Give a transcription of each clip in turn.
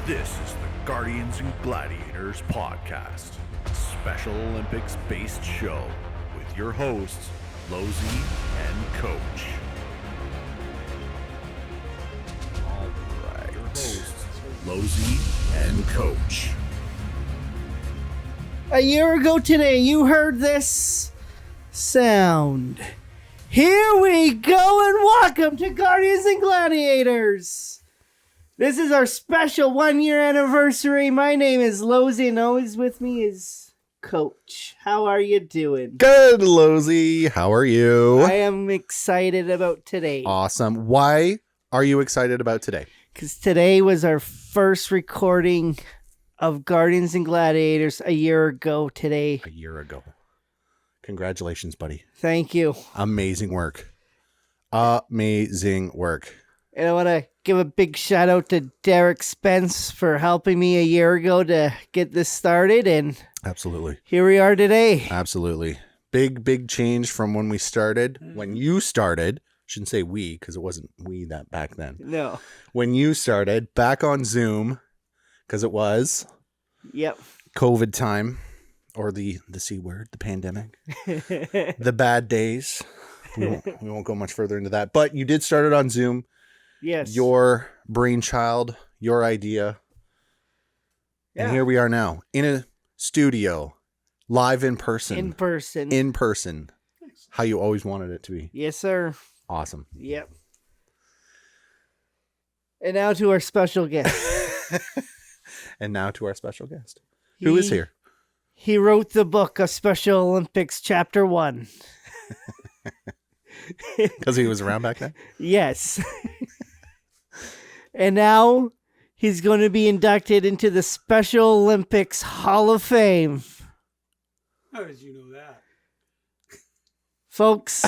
This is the Guardians and Gladiators podcast, Special Olympics based show with your hosts, Losey and Coach. All right, your hosts, Losey and Coach. A year ago today, you heard this sound. Here we go, and welcome to Guardians and Gladiators. This is our special 1-year anniversary. My name is Losey, and always with me is Coach. How are you doing? Good, Losey. How are you? I am excited about today. Awesome. Why are you excited about today? Because today was our first recording of Guardians and Gladiators a year ago today. A year ago. Congratulations, buddy. Thank you. Amazing work. Amazing work. And I want to give a big shout out to Derek Spence for helping me a year ago to get this started. And Absolutely. here we are today. Absolutely. Big change from when we started. When you started, shouldn't say we because it wasn't we that back then. No. When you started back on Zoom, because it was Yep. COVID time, or the C word, the pandemic, the bad days. We won't go much further into that. But you did start it on Zoom. Yes. Your brainchild, your idea. Yeah. And here we are now in a studio, live in person. In person. In person. How you always wanted it to be. Yes, sir. Awesome. Yep. And now to our special guest. And now to our special guest. Who is here? He wrote the book of Special Olympics Chapter 1. Because he was around back then? Yes. And now he's going to be inducted into the Special Olympics Hall of Fame. How did you know that? Folks,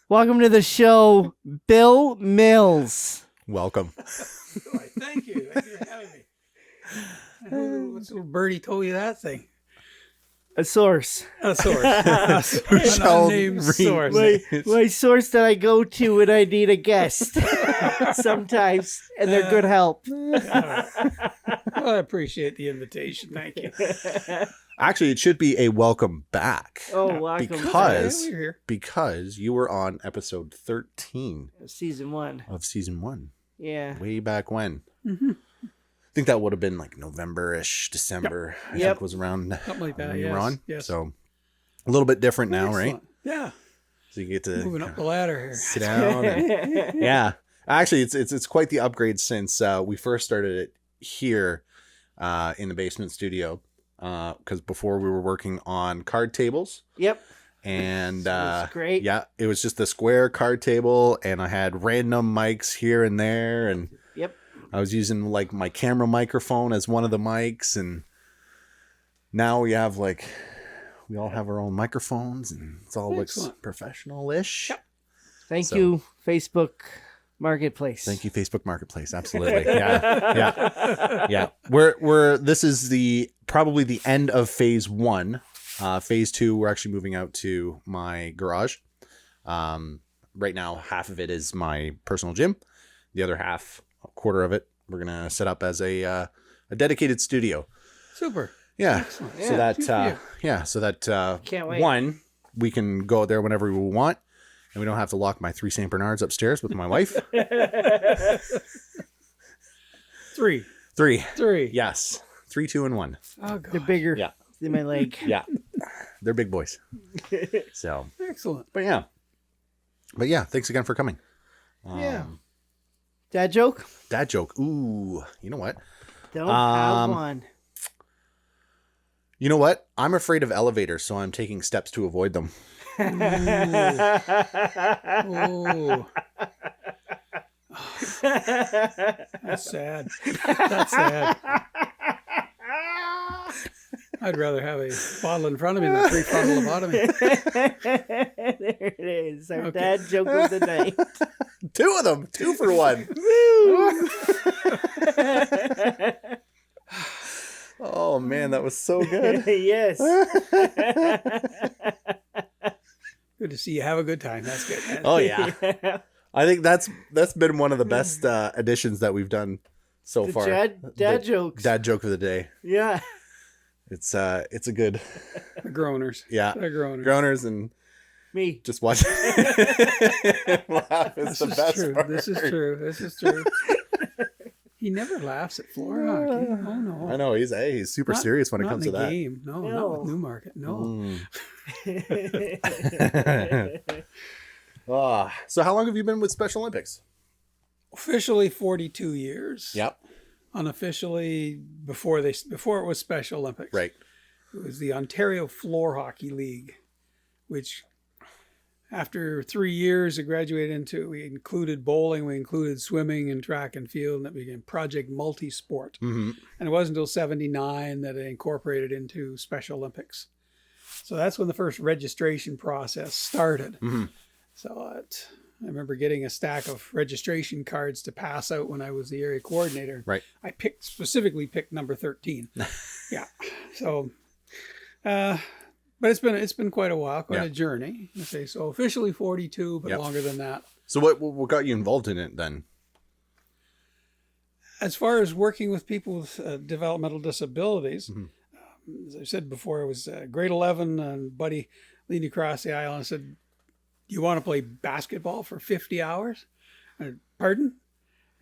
welcome to the show, Bill Mills. Welcome. Thank you. Thank you for having me. What's little birdie told you that thing? A source. A source. An unnamed source. My source that I go to when I need a guest. Sometimes, and they're good help. Well, I appreciate the invitation. Thank you. Actually, it should be a welcome back. Oh, welcome. Because, Yeah, we're here. because you were on episode 13 Season 1. of season 1. Yeah. Way back when. Mm-hmm. I think that would have been like November-ish, December. I Yep. think was around Something like that, when you were yes, on. yes. So a little bit different now, right? Excellent. Yeah. So you get to Moving up the ladder here. sit down. And, yeah. Actually, it's quite the upgrade since we first started it here in the basement studio. Because before we were working on card tables. Yep. And That's great. yeah, it was just a square card table, and I had random mics here and there, and Yep. I was using like my camera microphone as one of the mics, and now we have like we all have our own microphones, and it's all looks Excellent. professional-ish. Yep. Thank So- you, Facebook Marketplace. Thank you, Facebook Marketplace. Absolutely. Yeah. We're this is probably the end of phase 1. Phase 2, we're actually moving out to my garage. Right now, half of it is my personal gym. The other half, a quarter of it, we're gonna set up as a dedicated studio. Super. Yeah. Excellent. So Yeah, good for you. so that Can't wait. one, we can go out there whenever we want, and we don't have to lock my 3 St. Bernards upstairs with my wife. 3. 3. Yes. 3, 2, and 1. Oh, God. They're bigger Yeah. than my leg. Yeah. They're big boys. So, Excellent. but yeah, thanks again for coming. Yeah. Dad joke? Dad joke. Ooh, you know what? Don't have one. You know what? I'm afraid of elevators, so I'm taking steps to avoid them. Oh. That's sad. That's sad. I'd rather have a bottle in front of me than 3 bottles of bottom of me. There it is. Our dad joke of the night. 2 of them. 2 for 1. Oh, man, that was so good. Yes. Good to see you have a good time. That's good. Oh, yeah. I think that's been one of the best additions that we've done so The far. dad jokes. Dad joke of the day. Yeah. It's a good, The groaners. yeah. The groaners. Groaners and Me. just watch. Laugh is This the is best true. part. This is true. This is true. He never laughs at floor hockey. Oh no. I know he's super Not- serious when it not comes in to the that. game. No, No. not with Newmarket. No. So how long have you been with Special Olympics? Officially 42 years. Yep. Unofficially before it was Special Olympics. Right. It was the Ontario Floor Hockey League, which after 3 years it graduated into, we included bowling, we included swimming and track and field, and it became Project Multisport. Mm-hmm. And it wasn't until 79 that it incorporated into Special Olympics. So that's when the first registration process started. Mm-hmm. So I remember getting a stack of registration cards to pass out when I was the area coordinator. Right. I specifically picked number 13. Yeah. So, but it's been quite a while, quite a journey. Okay. So officially 42, but longer than that. So what got you involved in it then? As far as working with people with developmental disabilities, as I said before, I was grade 11, and Buddy leaned across the aisle and said, "Do you want to play basketball for 50 hours?" Pardon?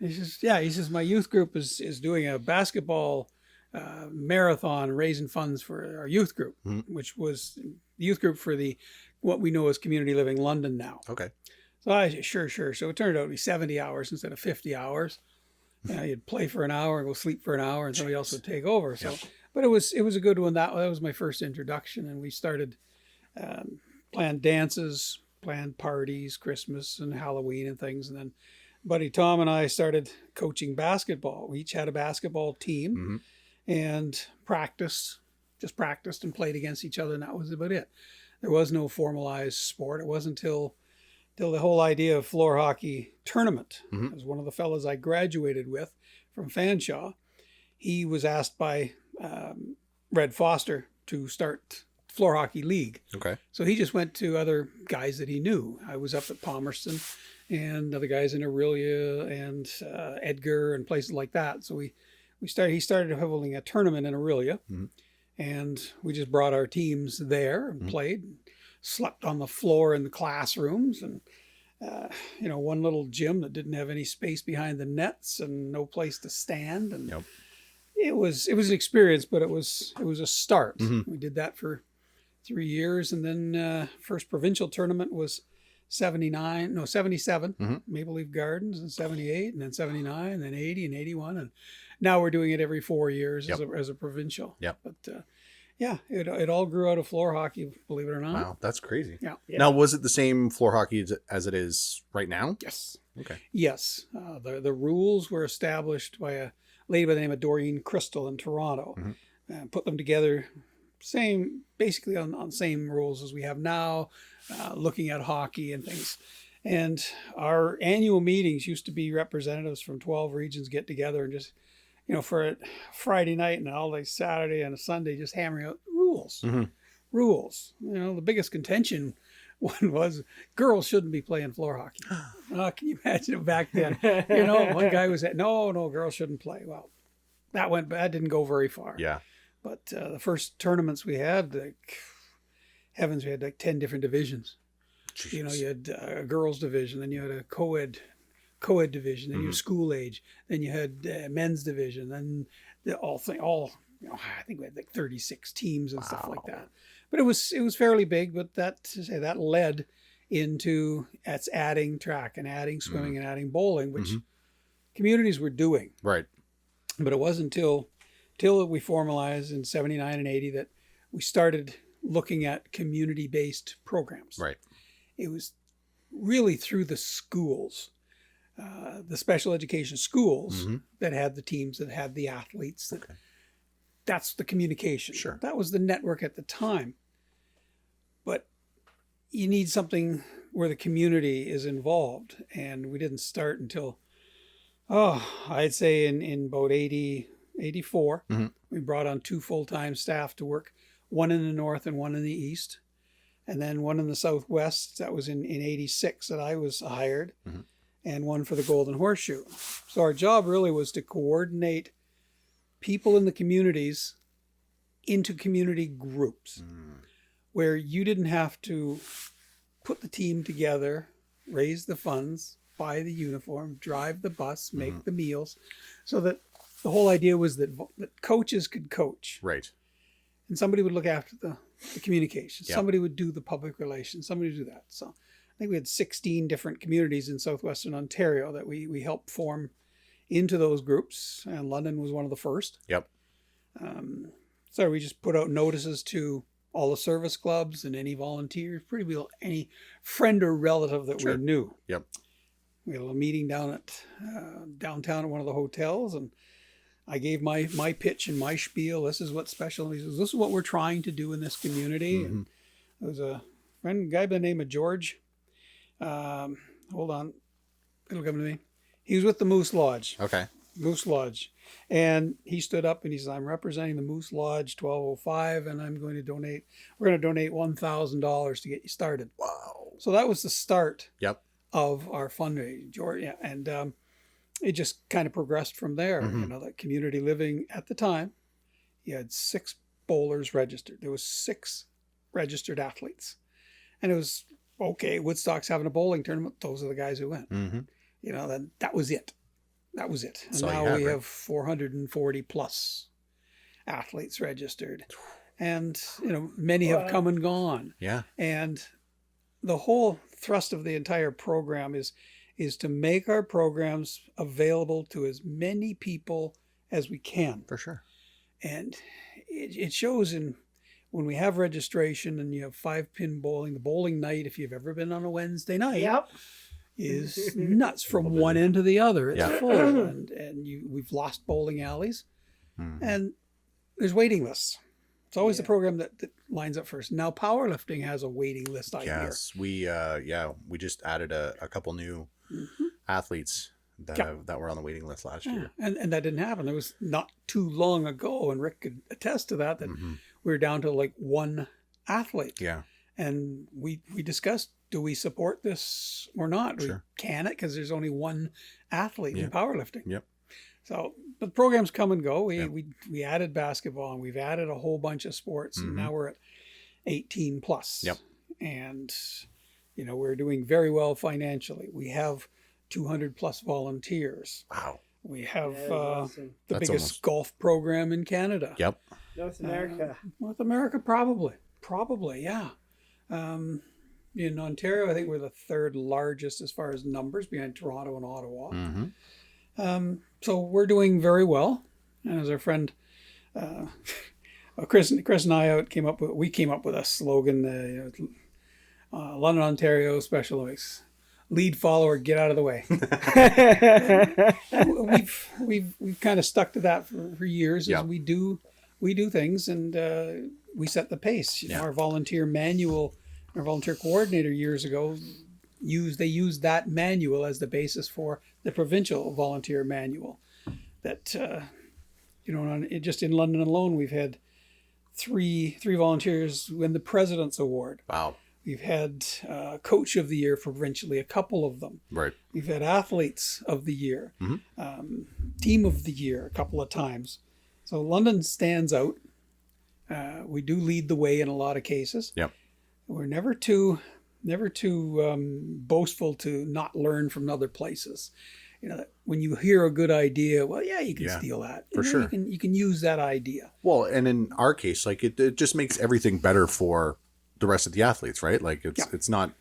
And he says, "Yeah." He says, "My youth group is doing a basketball marathon, raising funds for our youth group, which was the youth group for what we know as Community Living London now." Okay. So I said, sure. So it turned out to be 70 hours instead of 50 hours. You'd play for an hour and go sleep for an hour, and somebody else would take over. So, but it was a good one. That was my first introduction, and we started planned dances, planned parties, Christmas and Halloween and things. And then Buddy Tom and I started coaching basketball. We each had a basketball team and practiced and played against each other, and that was about it. There was no formalized sport. It wasn't until the whole idea of floor hockey tournament. As one of the fellows I graduated with from Fanshawe, he was asked by Red Foster to start floor hockey league. Okay. So he just went to other guys that he knew. I was up at Palmerston and other guys in Aurelia and Edgar and places like that. So he started holding a tournament in Aurelia, and we just brought our teams there and played, slept on the floor in the classrooms, and one little gym that didn't have any space behind the nets and no place to stand. And it was an experience, but it was a start. We did that for 3 years, and then first provincial tournament was 77, Maple Leaf Gardens, and 78, and then 79, and then 80 and 81, and now we're doing it every 4 years as a provincial. But it all grew out of floor hockey, believe it or not. Wow, that's crazy. Yeah. Now, was it the same floor hockey as it is right now? Yes. Okay. Yes. The rules were established by a lady by the name of Doreen Crystal in Toronto. Put them together, basically on the same rules as we have now, looking at hockey and things. And our annual meetings used to be representatives from 12 regions get together and just, for a Friday night and all day Saturday and a Sunday, just hammering out rules. Rules. The biggest contention one was girls shouldn't be playing floor hockey. Can you imagine it back then? One guy was no, girls shouldn't play. Well, that didn't go very far. Yeah. But the first tournaments we had, we had like 10 different divisions. Jeez. You had a girls division, then you had a co-ed division, then you had school age, then you had men's division, then I think we had like 36 teams and stuff like that. But it was fairly big, but that led into adding track and adding swimming and adding bowling, which communities were doing. Right. But it wasn't until we formalized in 79 and 80 that we started looking at community-based programs. Right. It was really through the schools, the special education schools that had the teams, that had the athletes. That's the communication. Sure. That was the network at the time. But you need something where the community is involved. And we didn't start until, I'd say in about 84, we brought on 2 full-time staff to work, one in the north and one in the east, and then one in the southwest. That was in 86 that I was hired. and one for the Golden Horseshoe. So our job really was to coordinate people in the communities into community groups where you didn't have to put the team together, raise the funds, buy the uniform, drive the bus, make the meals, so that the whole idea was that coaches could coach. Right. And somebody would look after the communication. Yep. Somebody would do the public relations. Somebody would do that. So I think we had 16 different communities in southwestern Ontario that we helped form into those groups. And London was one of the first. Yep. So we just put out notices to all the service clubs and any volunteers, pretty well any friend or relative that we knew. Yep. We had a little meeting down at downtown at one of the hotels, and I gave my pitch and my spiel. This is what's special. And he says, this is what we're trying to do in this community. And there was a guy by the name of George. Hold on. It'll come to me. He was with the Moose Lodge. Okay. Moose Lodge. And he stood up and he said, I'm representing the Moose Lodge 1205, and we're going to donate $1,000 to get you started. Wow. So that was the start Yep. of our fundraising, George. Yeah, and it just kind of progressed from there. You know, that community living at the time, you had 6 bowlers registered. There was 6 registered athletes, and it was okay. Woodstock's having a bowling tournament. Those are the guys who went. You know, that was it. That was it. And now we have 440 plus athletes registered, and you know, many have come and gone. Yeah. And the whole thrust of the entire program is to make our programs available to as many people as we can. For sure. And it shows in when we have registration and you have 5-pin bowling, the bowling night, if you've ever been on a Wednesday night, is nuts from one end to the other. It's full. And we've lost bowling alleys, and there's waiting lists. It's always the program that lines up first. Now powerlifting has a waiting list, I hear. Yes, we just added a couple new athletes that were on the waiting list last year. And that didn't happen. It was not too long ago, and Rick could attest to that, we were down to like 1 athlete. Yeah. And we discussed, do we support this or not? Sure. We can it because there's only 1 athlete in powerlifting. Yep. So the programs come and go. We added basketball, and we've added a whole bunch of sports, and now we're at 18 plus. Yep. And you know, we're doing very well financially. We have 200 plus volunteers. Wow. We have awesome. the That's biggest golf program in Canada. Yep. North America. North America, probably, yeah. In Ontario, I think we're the 3rd largest as far as numbers, behind Toronto and Ottawa. So we're doing very well. And as our friend Chris and I came up with a slogan, London, Ontario Special Olympics. Lead follower, get out of the way. we've kind of stuck to that for years. As we do things, and we set the pace. You know, our volunteer manual, our volunteer coordinator years ago used that manual as the basis for the provincial volunteer manual. That just in London alone, we've had three volunteers win the President's Award. Wow. We've had Coach of the Year provincially, a couple of them. Right. We've had Athletes of the Year, Team of the Year a couple of times. So London stands out. We do lead the way in a lot of cases. Yep. We're never too boastful to not learn from other places. You know, when you hear a good idea, well, you can steal that. For sure. You can use that idea. Well, and in our case, like it just makes everything better for the rest of the athletes, right? Like it's not, it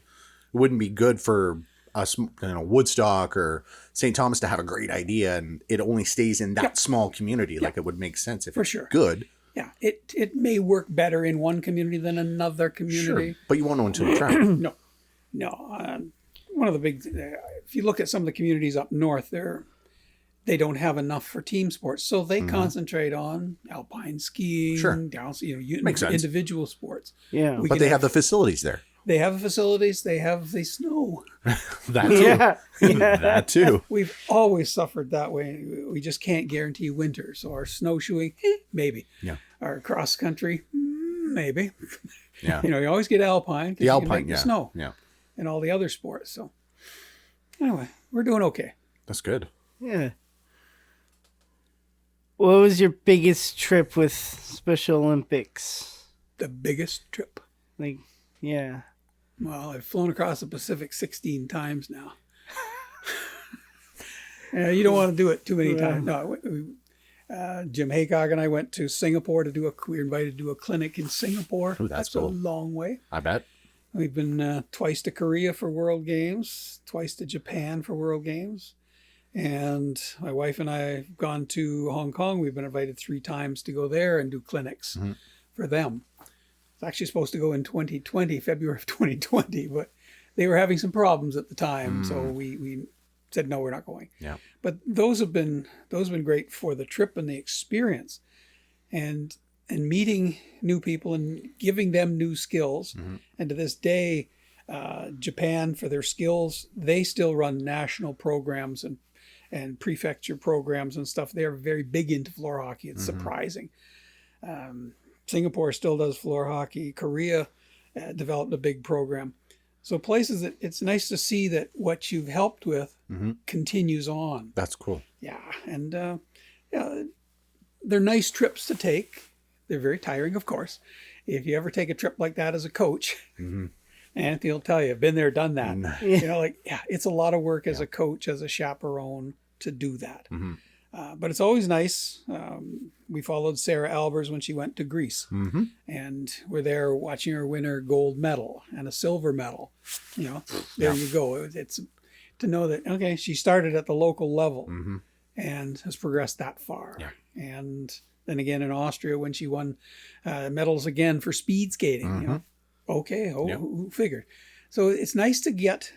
wouldn't be good for us, Woodstock or St. Thomas to have a great idea and it only stays in that small community. Like it would make sense if it's good. Yeah, it may work better in one community than another community. Sure, but you won't know until you try. No. One of the big, if you look at some of the communities up north, they don't have enough for team sports, so they concentrate on alpine skiing, down, Makes sense. Individual sports. Yeah, but they have the facilities there. They have facilities. They have the snow. That too. That too. We've always suffered that way. We just can't guarantee winter. So our snowshoeing, maybe. Yeah. Our cross country, maybe. Yeah. You always get alpine. The alpine, the snow. Yeah. And all the other sports. So Anyway, we're doing okay. That's good. Yeah. What was your biggest trip with Special Olympics? The biggest trip. Like, yeah. Well, I've flown across the Pacific 16 times now. Yeah, you don't want to do it too many times. No, Jim Haycock and I went to Singapore we were invited to do a clinic in Singapore. Ooh, that's a cool. long way. I bet. We've been twice to Korea for World Games, twice to Japan for World Games. And my wife and I have gone to Hong Kong. We've been invited 3 times to go there and do clinics for them. It's actually supposed to go in 2020, February of 2020, but they were having some problems at the time. So we said, no, we're not going. Yeah. But those have been great for the trip and the experience and meeting new people and giving them new skills. And to this day, Japan, for their skills, they still run national programs and prefecture programs and stuff. They're very big into floor hockey. It's surprising. Singapore still does floor hockey. Korea developed a big program. So places that it's nice to see that what you've helped with continues on. That's cool. Yeah. And they're nice trips to take. They're very tiring, of course. If you ever take a trip like that as a coach, Anthony will tell you, I've been there, done that. You know, it's a lot of work as a coach, as a chaperone to do that. But it's always nice. We followed Sarah Albers when she went to Greece, and we're there watching her win her gold medal and a silver medal. You know, there you go. It's to know that, okay, she started at the local level and has progressed that far. Yeah. And then again in Austria when she won medals again for speed skating. You know, okay, who figured? So it's nice to get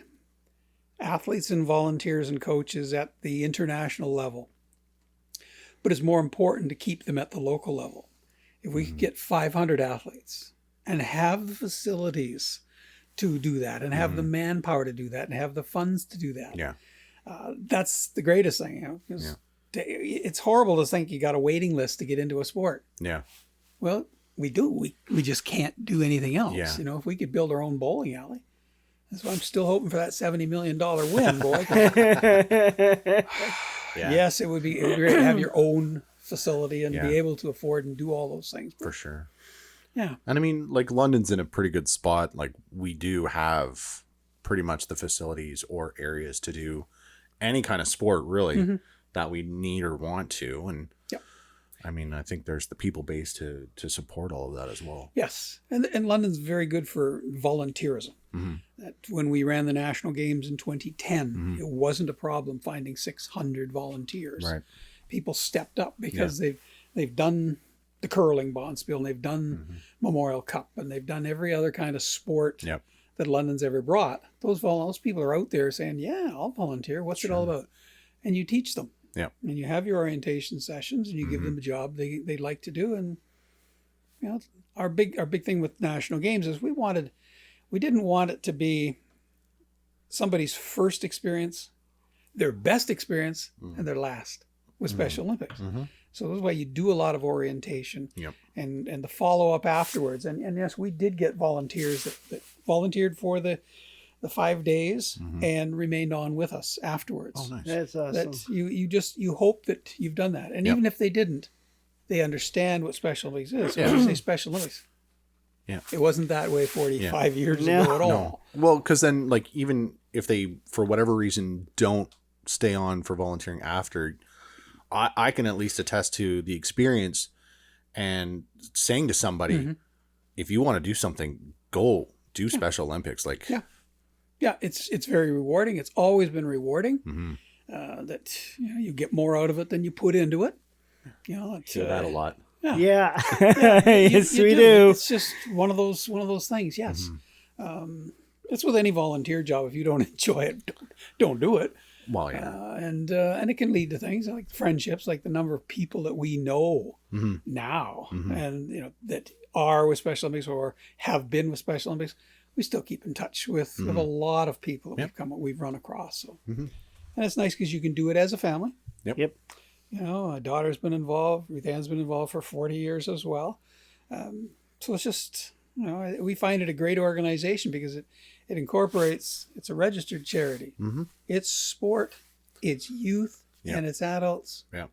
athletes and volunteers and coaches at the international level. But it's more important to keep them at the local level. If we could get 500 athletes and have the facilities to do that and have the manpower to do that and have the funds to do that, that's the greatest thing. You know, 'cause it's horrible to think you got a waiting list to get into a sport. Yeah. Well, we do. We just can't do anything else. Yeah. You know, if we could build our own bowling alley. That's why I'm still hoping for that $70 million win, boy. Yes, it would be great to have your own facility and be able to afford and do all those things. For sure. Yeah. And I mean, like London's in a pretty good spot. Like we do have pretty much the facilities or areas to do any kind of sport really that we need or want to. And I mean, I think there's the people base to support all of that as well. Yes. And London's very good for volunteerism. That when we ran the national games in 2010, it wasn't a problem finding 600 volunteers. Right. People stepped up because they've done the curling bonspiel and they've done Memorial Cup and they've done every other kind of sport that London's ever brought. Those people are out there saying, yeah, I'll volunteer. What's it all about? And you teach them. Yeah. And you have your orientation sessions and you give them a job they'd like to do. And you know, our big thing with national games is we didn't want it to be somebody's first experience, their best experience, and their last with Special Olympics. So that's why you do a lot of orientation and the follow-up afterwards. And yes, we did get volunteers that volunteered for the 5 days and remained on with us afterwards. Oh, nice. That's awesome. That you hope that you've done that. And even if they didn't, they understand what Special Olympics is. So when you say Special Olympics, it wasn't that way 45 years ago at all. No. Well, because then, like, even if they, for whatever reason, don't stay on for volunteering after, I can at least attest to the experience and saying to somebody, if you want to do something, go do Special Olympics. Like, yeah, it's very rewarding. It's always been rewarding. That you get more out of it than you put into it. You know, it's, hear that a lot. Yeah. Yes, we do. It's just one of those things. Yes. It's with any volunteer job. If you don't enjoy it, don't do it. Well, yeah. And it can lead to things like friendships, like the number of people that we know now, and you know that are with Special Olympics or have been with Special Olympics. We still keep in touch with a lot of people that we've run across. So, and it's nice because you can do it as a family. Yep. You know, a daughter's been involved. Ruth Ann's been involved for 40 years as well. So it's just, you know, we find it a great organization because it incorporates, it's a registered charity. Mm-hmm. It's sport, it's youth, Yeah. and it's adults. Yeah.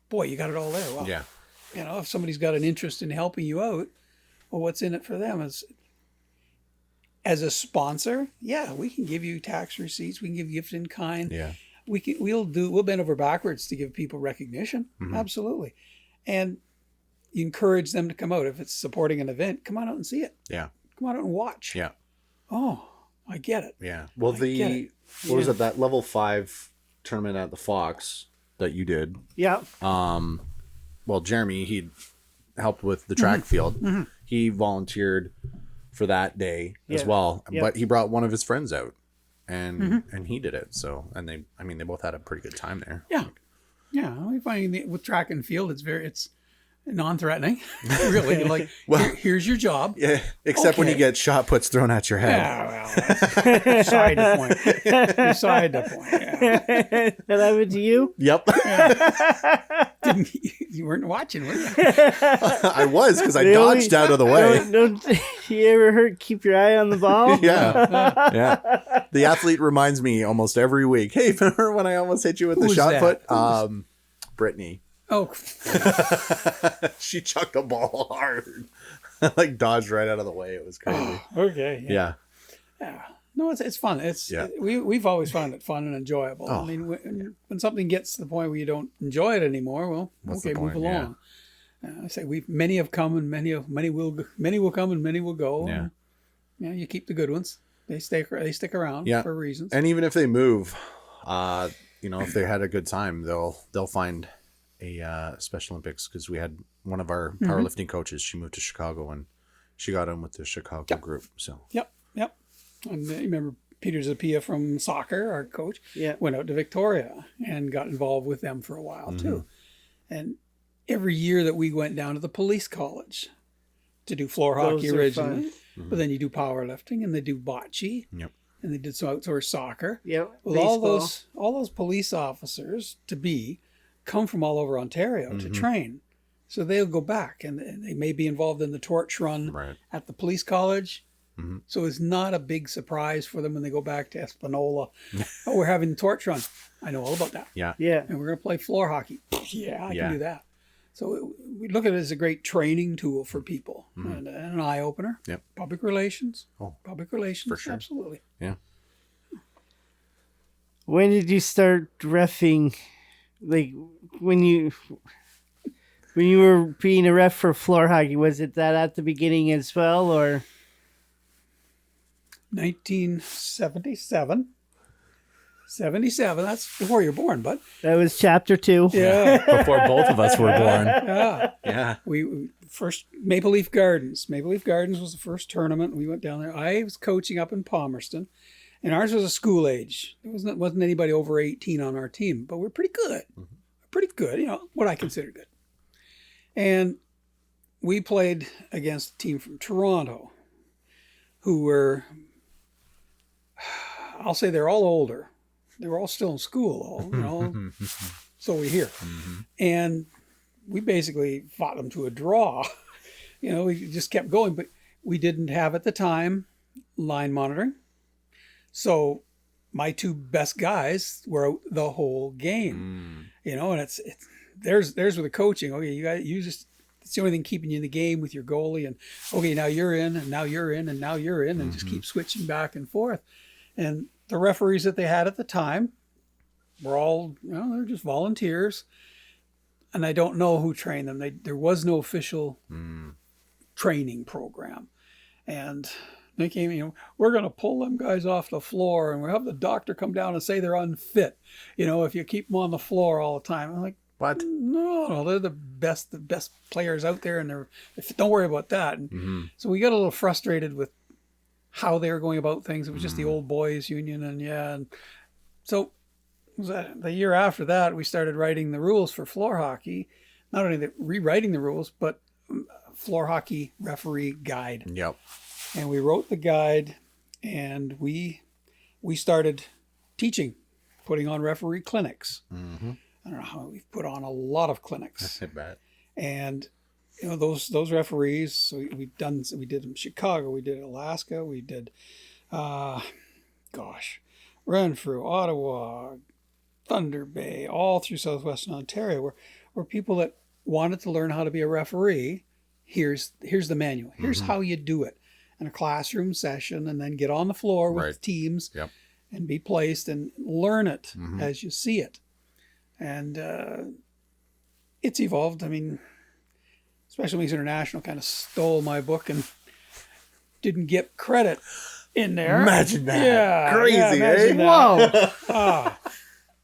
Boy, you got it all there. Well, Yeah. you know, if somebody's got an interest in helping you out, well, what's in it for them? Is as a sponsor, yeah, we can give you tax receipts, we can give gifts in kind. Yeah. We'll bend over backwards to give people recognition. Mhm. Absolutely. And you encourage them to come out. If it's supporting an event, come on out and see it. Yeah. Come on out and watch. Yeah. Oh, I get it. Yeah. Well, I get it. what was Yeah. it? That level 5 tournament at the Fox that you did. Yeah. Well, Jeremy, he helped with the track field. Mhm. He volunteered for that day as Yeah. well, Yep. but he brought one of his friends out, and he did it. So, and they both had a pretty good time there. Yeah. Yeah. I find with track and field, it's non-threatening. Really, like, Well- here's your job. Yeah, except when you Okay. get shot puts thrown at your head. Yeah, well, that's beside the point. Beside the point. Yeah. That happened to you? Yep, You weren't watching, were you? I was because I Really? dodged out of the way. Don't you ever heard keep your eye on the ball? Yeah, yeah. The athlete reminds me almost every week. Hey, remember when I almost hit you with Who the was shot that? put? Who was- Brittany. Oh, She chucked the ball hard, like dodged right out of the way. It was crazy. okay. Yeah. Yeah. No, it's fun. Yeah. We've always found it fun and enjoyable. Oh. I mean, when something gets to the point where you don't enjoy it anymore, well, What's okay, the move point? along. I say many have come and many will come and many will go. Yeah. And, you keep the good ones. They stick around Yeah. for reasons. And even if they move, if they had a good time, they'll find a Special Olympics, because we had one of our powerlifting coaches. She moved to Chicago and she got in with the Chicago group. So Yep. And you remember Peter Zapia from soccer, our coach, Yeah. went out to Victoria and got involved with them for a while too. And every year that we went down to the police college to do floor hockey Those are originally, fun. but then you do powerlifting and they do bocce, Yep. and they did some outdoor soccer. Yep. Well, all those police officers come from all over Ontario to train. So they'll go back and they may be involved in the torch run Right. at the police college. Mm-hmm. So it's not a big surprise for them when they go back to Espanola. Oh, we're having torch run. I know all about that. yeah. Yeah. And we're going to play floor hockey. Yeah, I Yeah. can do that. So we look at it as a great training tool for people and an eye opener. Yep. Public relations. Oh, Public relations. for sure. Absolutely. Yeah. When did you start reffing? Like when you were being a ref for floor hockey, was it that at the beginning as well, or 1977. 77. That's before you're born, bud. that was chapter 2? Yeah. Before both of us were born. Yeah. Yeah. We first Maple Leaf Gardens. Maple Leaf Gardens was the first tournament. We went down there. I was coaching up in Palmerston, and ours was a school age. There wasn't anybody over 18 on our team, but we're pretty good. Pretty good, what I consider good. And we played against a team from Toronto, who were, I'll say they're all older. They were all still in school, so we hear. And we basically fought them to a draw. We just kept going, but we didn't have at the time line monitoring. So my two best guys were out the whole game, and it's there's where the coaching. Okay, it's the only thing keeping you in the game with your goalie, and okay, now you're in, and now you're in, and now you're in, and just keep switching back and forth. And the referees that they had at the time were all, they're just volunteers. And I don't know who trained them. There was no official training program. And they came, we're going to pull them guys off the floor and we'll have the doctor come down and say they're unfit, if you keep them on the floor all the time. I'm like, What? no, they're the best players out there, and don't worry about that. And so we got a little frustrated with how they were going about things. It was just the old boys union, and so the year after that, we started writing the rules for floor hockey. Not only rewriting the rules, but floor hockey referee guide. Yep. And we wrote the guide, and we started teaching, putting on referee clinics. I don't know how we've put on a lot of clinics. I bet. And those referees, so we did them in Chicago, we did Alaska, we did Renfrew, Ottawa, Thunder Bay, all through southwestern Ontario, where people that wanted to learn how to be a referee, here's the manual. Here's how you do it in a classroom session, and then get on the floor with teams and be placed and learn it as you see it. And it's evolved. I mean, Special Olympics International kind of stole my book and didn't get credit in there. Imagine that. Yeah, Crazy, eh? Whoa.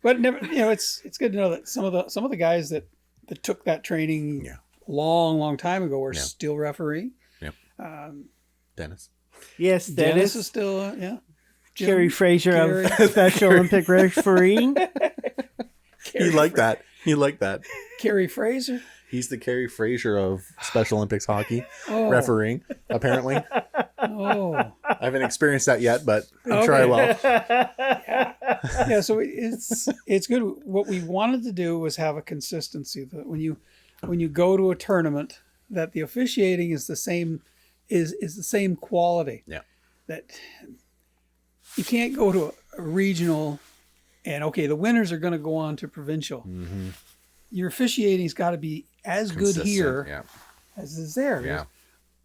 But never, it's good to know that some of the guys that took that training long time ago are still refereeing. Yep. Dennis. Yes, Dennis is still Kerry Fraser of Special Olympic refereeing. He liked that. Kerry Fraser. He's the Kerry Fraser of Special Olympics hockey refereeing, apparently. Oh. I haven't experienced that yet, but I'm sure I will. Yeah, so it's good. What we wanted to do was have a consistency that when you go to a tournament, that the officiating is the same quality. Yeah. That you can't go to a regional and the winners are going to go on to provincial. Mm-hmm. Your officiating's got to be as good here as is there. Yeah.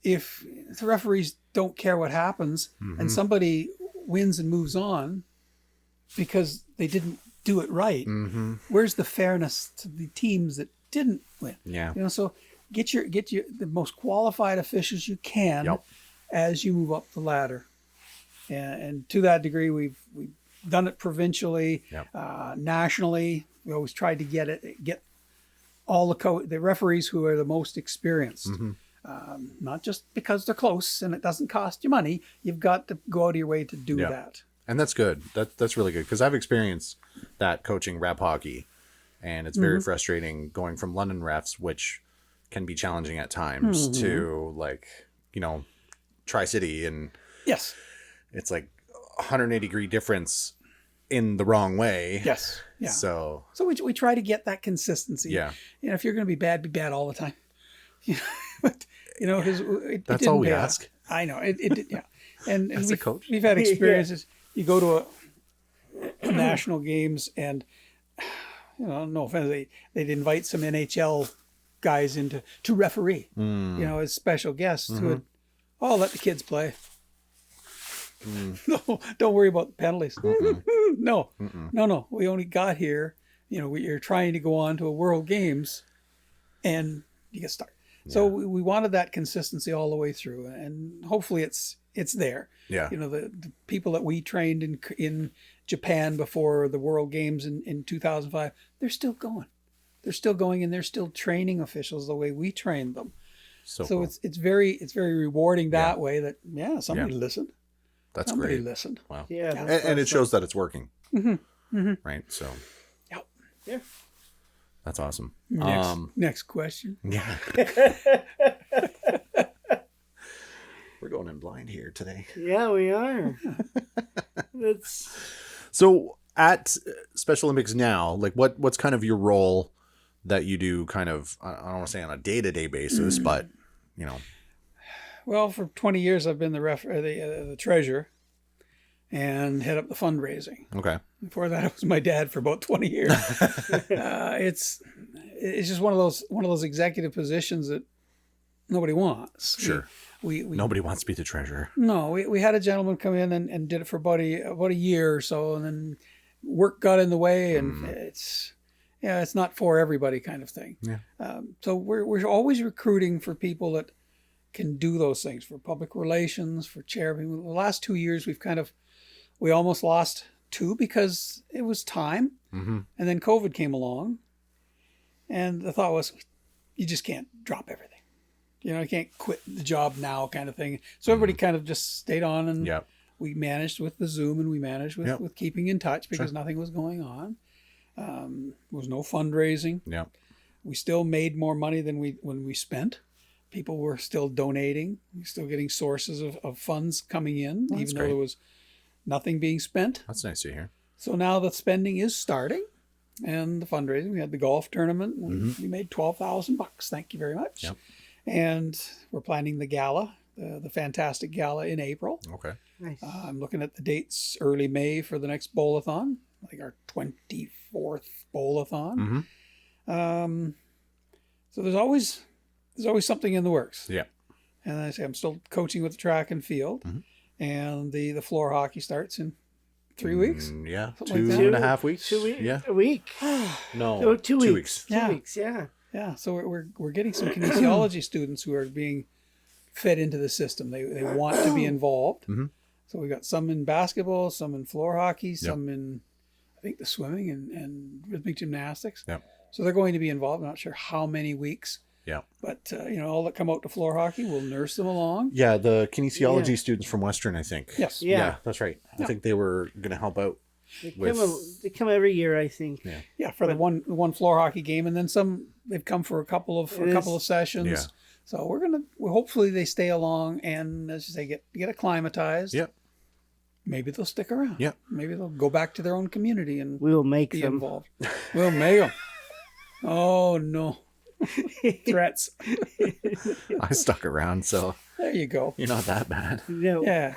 If the referees don't care what happens and somebody wins and moves on because they didn't do it right, where's the fairness to the teams that didn't win? Yeah. So get the most qualified officials you can as you move up the ladder. And to that degree, we've done it provincially, nationally. We always tried to get all the referees who are the most experienced. Not just because they're close and it doesn't cost you money. You've got to go out of your way to do that. And that's good. That's really good because I've experienced that coaching rep hockey, and it's very frustrating going from London refs, which can be challenging at times, to Tri-City, and it's like 180-degree difference in the wrong way. Yes. Yeah. So we try to get that consistency. Yeah. If you're going to be bad all the time. But because that's all we ask. I know it. Yeah. And as a coach, we've had experiences. You go to a national games, and no offense, they'd invite some NHL guys in to referee. As special guests who would, let the kids play. No, don't worry about the penalties. No. We only got here. You're trying to go on to a World Games, and you get started. Yeah. So we wanted that consistency all the way through, and hopefully it's there. Yeah. The people that we trained in Japan before the World Games in 2005, they're still going. And they're still training officials the way we trained them. So cool. it's very rewarding that way. That somebody listened. That's somebody great. Listened. Wow. Yeah. And it shows that it's working. Right. So. Yep. Yeah. That's awesome. Next question. Yeah. We're going in blind here today. Yeah, we are. So at Special Olympics now, like what's kind of your role that you do kind of, I don't want to say on a day-to-day basis, but Well, for 20 years I've been the treasurer and head up the fundraising. Okay. Before that, it was my dad for about 20 years. It's just one of those executive positions that nobody wants. Sure. We nobody wants to be the treasurer. No, we had a gentleman come in and did it for about a year or so, and then work got in the way, and it's not for everybody kind of thing. Yeah. So we're always recruiting for people that can do those things, for public relations, for chair. The last 2 years we almost lost 2 because it was time, and then COVID came along, and the thought was, you just can't drop everything. You can't quit the job now kind of thing. So everybody kind of just stayed on, and we managed with the Zoom, and we managed with keeping in touch because nothing was going on. There was no fundraising. Yeah. We still made more money than when we spent. People were still donating. We're still getting sources of funds coming in, even though there was nothing being spent. That's nice to hear. So now the spending is starting, and the fundraising. We had the golf tournament. We made $12,000. Thank you very much. Yep. And we're planning the gala the Fantastic Gala in April. Okay. Nice. I'm looking at the dates early May for the next bowl-a-thon, like our 24th bowl-a-thon. Mm-hmm. So there's always something in the works. Yeah. And I say I'm still coaching with the track and field, and the floor hockey starts in 3 weeks. Yeah. Something like 2.5 weeks. 2 weeks. Yeah. A week. No. No, 2 weeks. 2 weeks. 2 Yeah. weeks. Yeah. Yeah, so we're getting some kinesiology students who are being fed into the system. They want to be involved. Mm-hmm. So we got some in basketball, some in floor hockey, some in I think the swimming and rhythmic gymnastics. Yep. So they're going to be involved. I'm not sure how many weeks. Yeah. But all that come out to floor hockey, we'll nurse them along. Yeah, the kinesiology students from Western, I think. Yes. Yeah. That's right. Yeah. I think they were going to help out. They come every year, I think. Yeah. Yeah, for the one floor hockey game, and then some. They've come for a couple of sessions. Yeah. So we're hopefully they stay along and, as you say, get acclimatized. Yep. Maybe they'll stick around. Yep. Maybe they'll go back to their own community and We will make be them. involved. We'll make them. Oh no, threats. I stuck around, so There you go. you're not that bad. No. Yeah.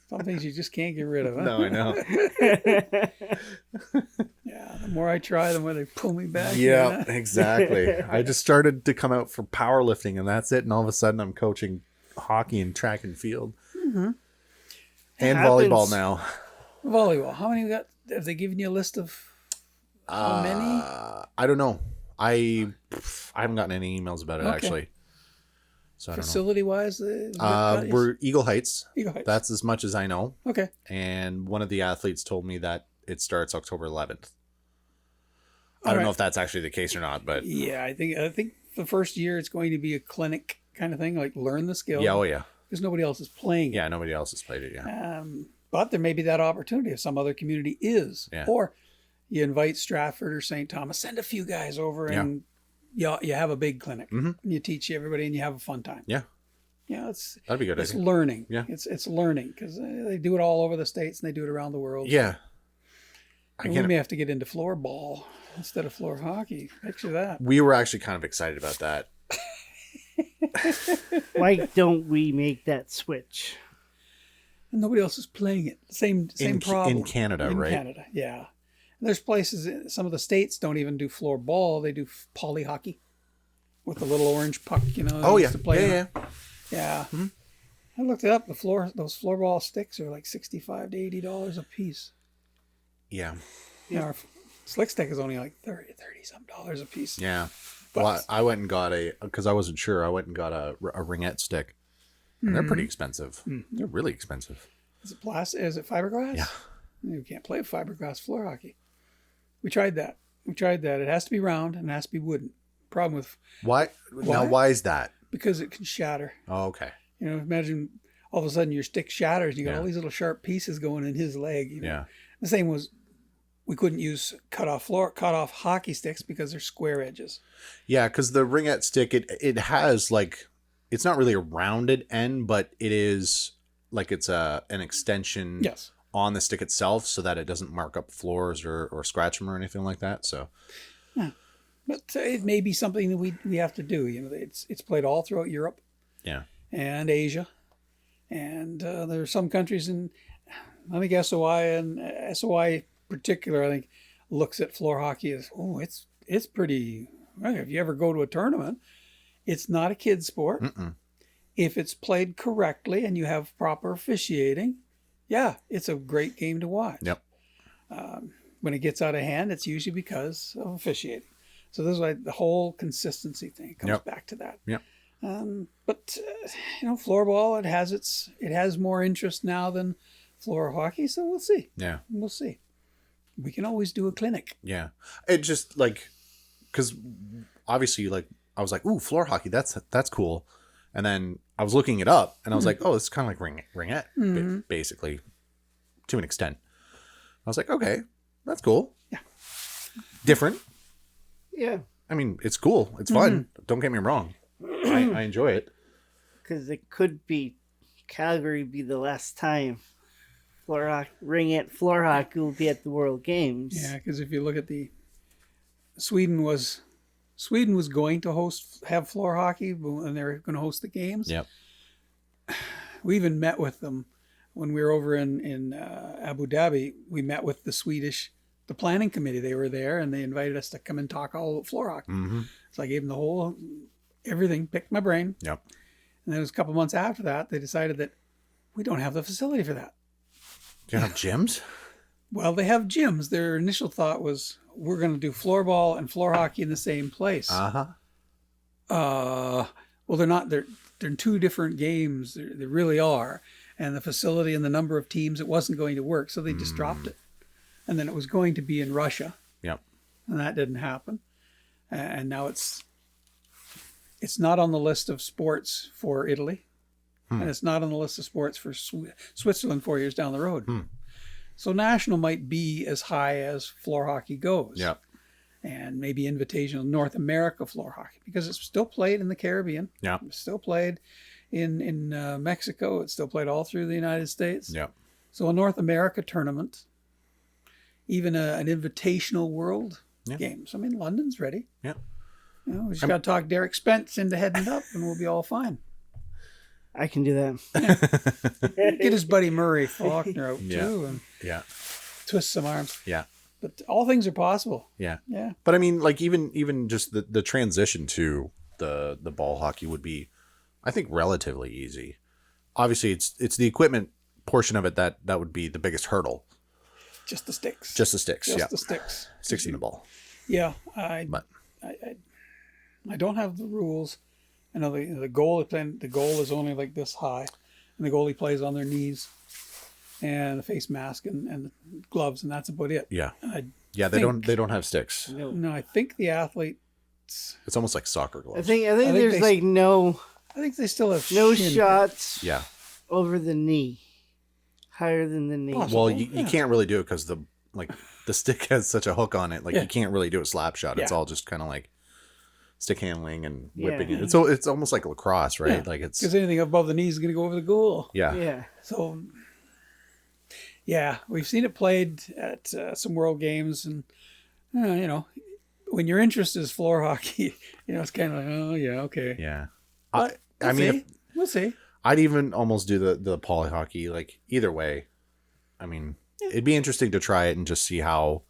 Some things you just can't get rid of. Huh? No, I know. Yeah. The more I try, the more they pull me back. Yeah, exactly. I just started to come out for powerlifting, and that's it. And all of a sudden, I'm coaching hockey and track and field, and volleyball Happens. now. Volleyball. How many you got? Have they given you a list of how many? I don't know. I haven't gotten any emails about it Okay. actually. So I don't know. Facility wise, We're Eagle Heights. Eagle Heights. That's as much as I know. Okay. And one of the athletes told me that it starts October 11th. I All don't right. know if that's actually the case or not, but Yeah, I think the first year it's going to be a clinic kind of thing, like learn the skill. yeah, oh yeah, Because nobody else is playing. yeah. Nobody else has played it. Yeah, But there may be that opportunity if some other community is. Yeah. Or you invite Stratford or St. Thomas, send a few guys over and you have a big clinic. Mhm. And you teach everybody and you have a fun time. yeah. Yeah, it's That'd be good. it's idea. learning. Yeah. It's learning because they do it all over the States and they do it around the world. Yeah. I And we can't. may have to get into floor ball instead of floor hockey. Picture that. We were actually kind of excited about that. Why don't we make that switch? And nobody else is playing it. Same problem. In Canada, right? Canada, yeah. And there's places, some of the states don't even do floor ball. They do poly hockey with the little orange puck, they Oh yeah, used to play yeah, in. yeah. Yeah. Mm-hmm. I looked it up. Those floor sticks are like $65 to $80 a piece. Yeah. Our slick stick is only like 30 some dollars a piece. Yeah. But- Well, I went and got because I wasn't sure. I went and got a ringette stick. And they're pretty expensive. They're really expensive. Is it plastic? Is it fiberglass? Yeah. You can't play fiberglass floor hockey. We tried that. It has to be round and it has to be wooden. Problem with Why? Now, why is that? because it can shatter. Oh, okay. Imagine all of a sudden your stick shatters and you got Yeah. all these little sharp pieces going in his leg. Yeah. The same was we couldn't use cut off hockey sticks because they're square edges. Yeah, because the ringette stick, it has it's not really a rounded end, but it is like it's an extension Yes. on the stick itself so that it doesn't mark up floors or scratch them or anything like that. So But it may be something that we have to do. It's played all throughout Europe yeah. and Asia. And there are some countries in, I think SOI particular, I think, looks at floor hockey as, it's pretty, well, if you ever go to a tournament, it's not a kid's sport. Mm-mm. If it's played correctly and you have proper officiating, yeah, it's a great game to watch. Yep. When it gets out of hand, it's usually because of officiating. So this is why the whole consistency thing comes Yep. back to that. Yep. But floorball, it has more interest now than floor hockey. So we'll see. Yeah. We'll see. We can always do a clinic. Yeah. It just because obviously I was like, ooh, floor hockey, that's cool. And then I was looking it up and I was like, oh, it's kind of like ringette, basically, to an extent. I was like, okay, that's cool. Yeah. Different. Yeah, I mean, it's cool. It's fun. Don't get me wrong. I enjoy it. because it could be Calgary be the last time ringette floor hockey will be at the World Games. Yeah, because if you look at Sweden was going to have floor hockey and they're going to host the games. Yep. We even met with them when we were over in Abu Dhabi. We met with the planning committee. They were there and they invited us to come and talk all about floor hockey. Mm-hmm. So I gave them everything, picked my brain. Yep. And then it was a couple months after that, they decided that we don't have the facility for that. Do you have gyms? Well, they have gyms. Their initial thought was, we're going to do floorball and floor hockey in the same place. Uh-huh. Well, they're not. They're two different games. They really are. And the facility and the number of teams, it wasn't going to work. So they just dropped it. And then it was going to be in Russia. Yep. And that didn't happen. And now it's not on the list of sports for Italy. And it's not on the list of sports for Switzerland 4 years down the road. So national might be as high as floor hockey goes. Yeah. And maybe invitational North America floor hockey, because it's still played in the Caribbean. Yeah. It's still played in Mexico. It's still played all through the United States. Yeah. So a North America tournament, even an invitational world games. I mean, London's ready. Yeah. You know, we just got to talk Derek Spence into heading up and we'll be all fine. I can do that. Get his buddy Murray Faulkner out too and Yeah. twist some arms. Yeah. But all things are possible. Yeah. Yeah. But I mean, like even just the transition to the ball hockey would be, I think, relatively easy. Obviously, it's the equipment portion of it that would be the biggest hurdle. Just the sticks. Just the sticks. Just yeah. the sticks. Sticks in the ball. Yeah. But I don't have the rules. I know the goal is only like this high, and the goalie plays on their knees, and the face mask and the gloves, and that's about it. yeah. I They don't have sticks. No, I think the athletes. It's almost like soccer I gloves. think I think there's they- like no I think they still have no shin- shots Yeah. over the knee, higher than the knee. Possible. Well, you can't really do it because the stick has such a hook on it. Like Yeah. you can't really do a slap shot. It's Yeah. all just kind of like stick handling and whipping Yeah. it. It's almost like lacrosse, right? Yeah. Like it's Because anything above the knees is going to go over the goal. yeah. Yeah. So, yeah, we've seen it played at some World Games, and when your interest is floor hockey, it's kind of like, oh yeah, okay. Yeah. But I mean, we'll see. I'd even almost do the poly hockey. Like either way, I mean, it'd be interesting to try it and just see how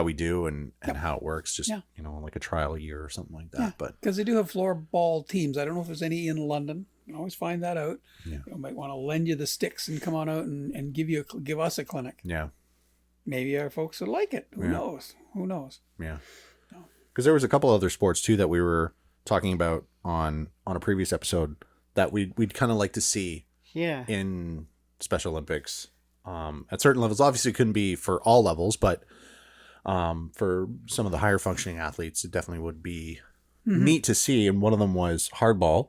we do and how it works. Just Yeah. like a trial year or something like that. Yeah, But because they do have floorball teams. I don't know if there's any in London. You can always find that out. Yeah. You might want to lend you the sticks and come on out and give us a clinic. yeah, Maybe our folks would like it. Who Yeah. knows? Who knows? yeah. Because there was a couple other sports too that we were talking about on a previous episode that we'd kind of like to see Yeah. in Special Olympics at certain levels. Obviously, it couldn't be for all levels, but for some of the higher functioning athletes, it definitely would be neat to see. And one of them was hardball.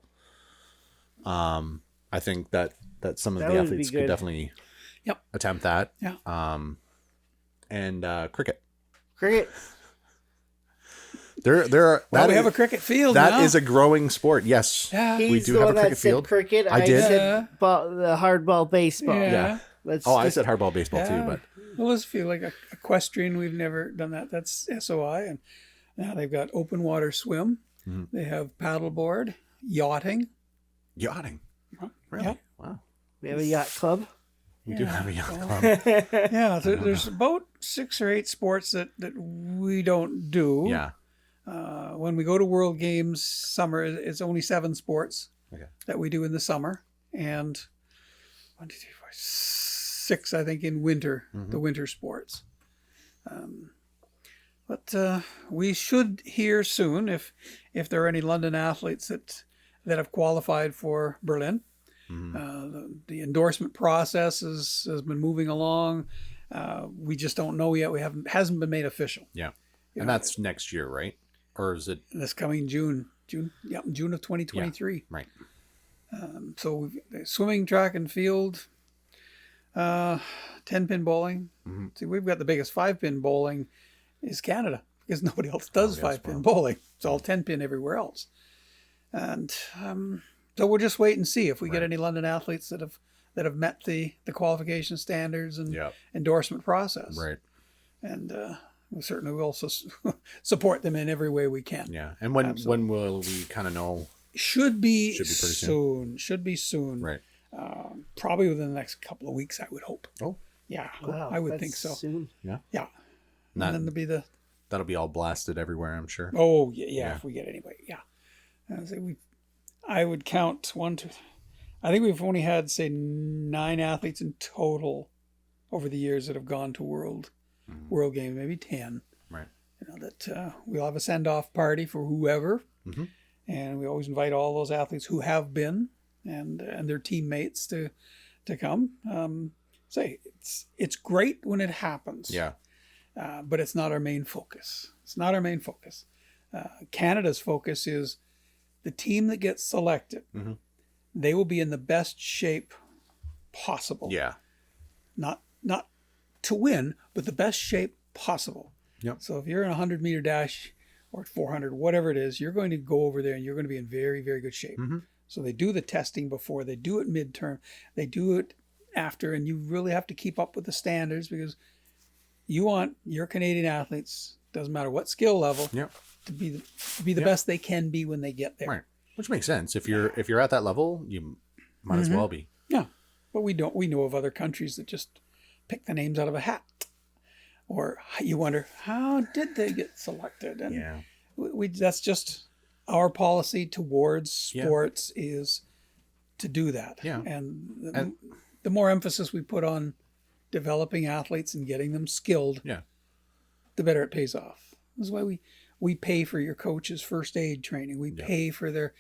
I think that some of That the would be athletes could good. definitely Yep. attempt that. Yeah. And cricket. Cricket. There are. Well, we is- have a cricket field That now. is a growing sport. Yes. Yeah. We He's do the have a one that cricket said field. cricket. I did. said the hardball baseball. Yeah. Let's Oh, I just- said hardball baseball Yeah. too, but Well, let's feel like equestrian. We've never done that. That's SOI, and now they've got open water swim. Mhm. They have paddleboard, yachting. yachting. Really? Yep. Wow. we have a yacht club. We do have a yacht club. Yeah, there's about 6 or 8 sports that we don't do. Yeah. When we go to World Games summer, it's only 7 sports Okay. that we do in the summer, and 1, 2, 3, 4, 6, I think, in winter, the winter sports. But we should hear soon if there are any London athletes that have qualified for Berlin. The endorsement process has been moving along. We just don't know yet. Hasn't been made official. Yeah. And that's next year, right? Or is it This coming June of 2023. right? So swimming, track and field, 10-pin bowling. See, we've got the biggest 5-pin bowling is Canada because nobody else does 5-pin bowling. It's all 10-pin everywhere else. And so we'll just wait and see if we get any London athletes that have met the qualification standards and endorsement process. Right. And we certainly will also support them in every way we can. Yeah. And when will we kind of know? Should be Should be pretty soon. Should be soon. Right. Probably within the next couple of weeks, I would hope. Oh, Yeah, Wow, I would that's think so. Soon. Yeah. Not- And then there'll be that'll be all blasted everywhere, I'm sure. oh yeah, Yeah. if we get anybody, yeah. I would count one, two. I think we've only had say 9 athletes in total over the years that have gone to world games, maybe 10. Right. That we'll have a send off party for whoever, and we always invite all those athletes who have been and their teammates to come. It's great when it happens. Yeah. But it's not our main focus. It's not our main focus. Canada's focus is the team that gets selected. They will be in the best shape possible. Yeah. Not to win, but the best shape possible. Yep. So if you're in a 100-meter dash or 400, whatever it is, you're going to go over there and you're going to be in very, very good shape. So they do the testing before, they do it midterm, they do it after, and you really have to keep up with the standards because you want your Canadian athletes, doesn't matter what skill level, Yep. to be the best they can be when they get there. Right. Which makes sense. If you're at that level, you might as well be. Yeah, but we know of other countries that just pick the names out of a hat, or you wonder how did they get selected? And Yeah. that's just our policy towards sports is to do that. Yeah. And the more emphasis we put on developing athletes and getting them skilled, Yeah. the better it pays off. This is why we pay for your coaches' first aid training. We pay for their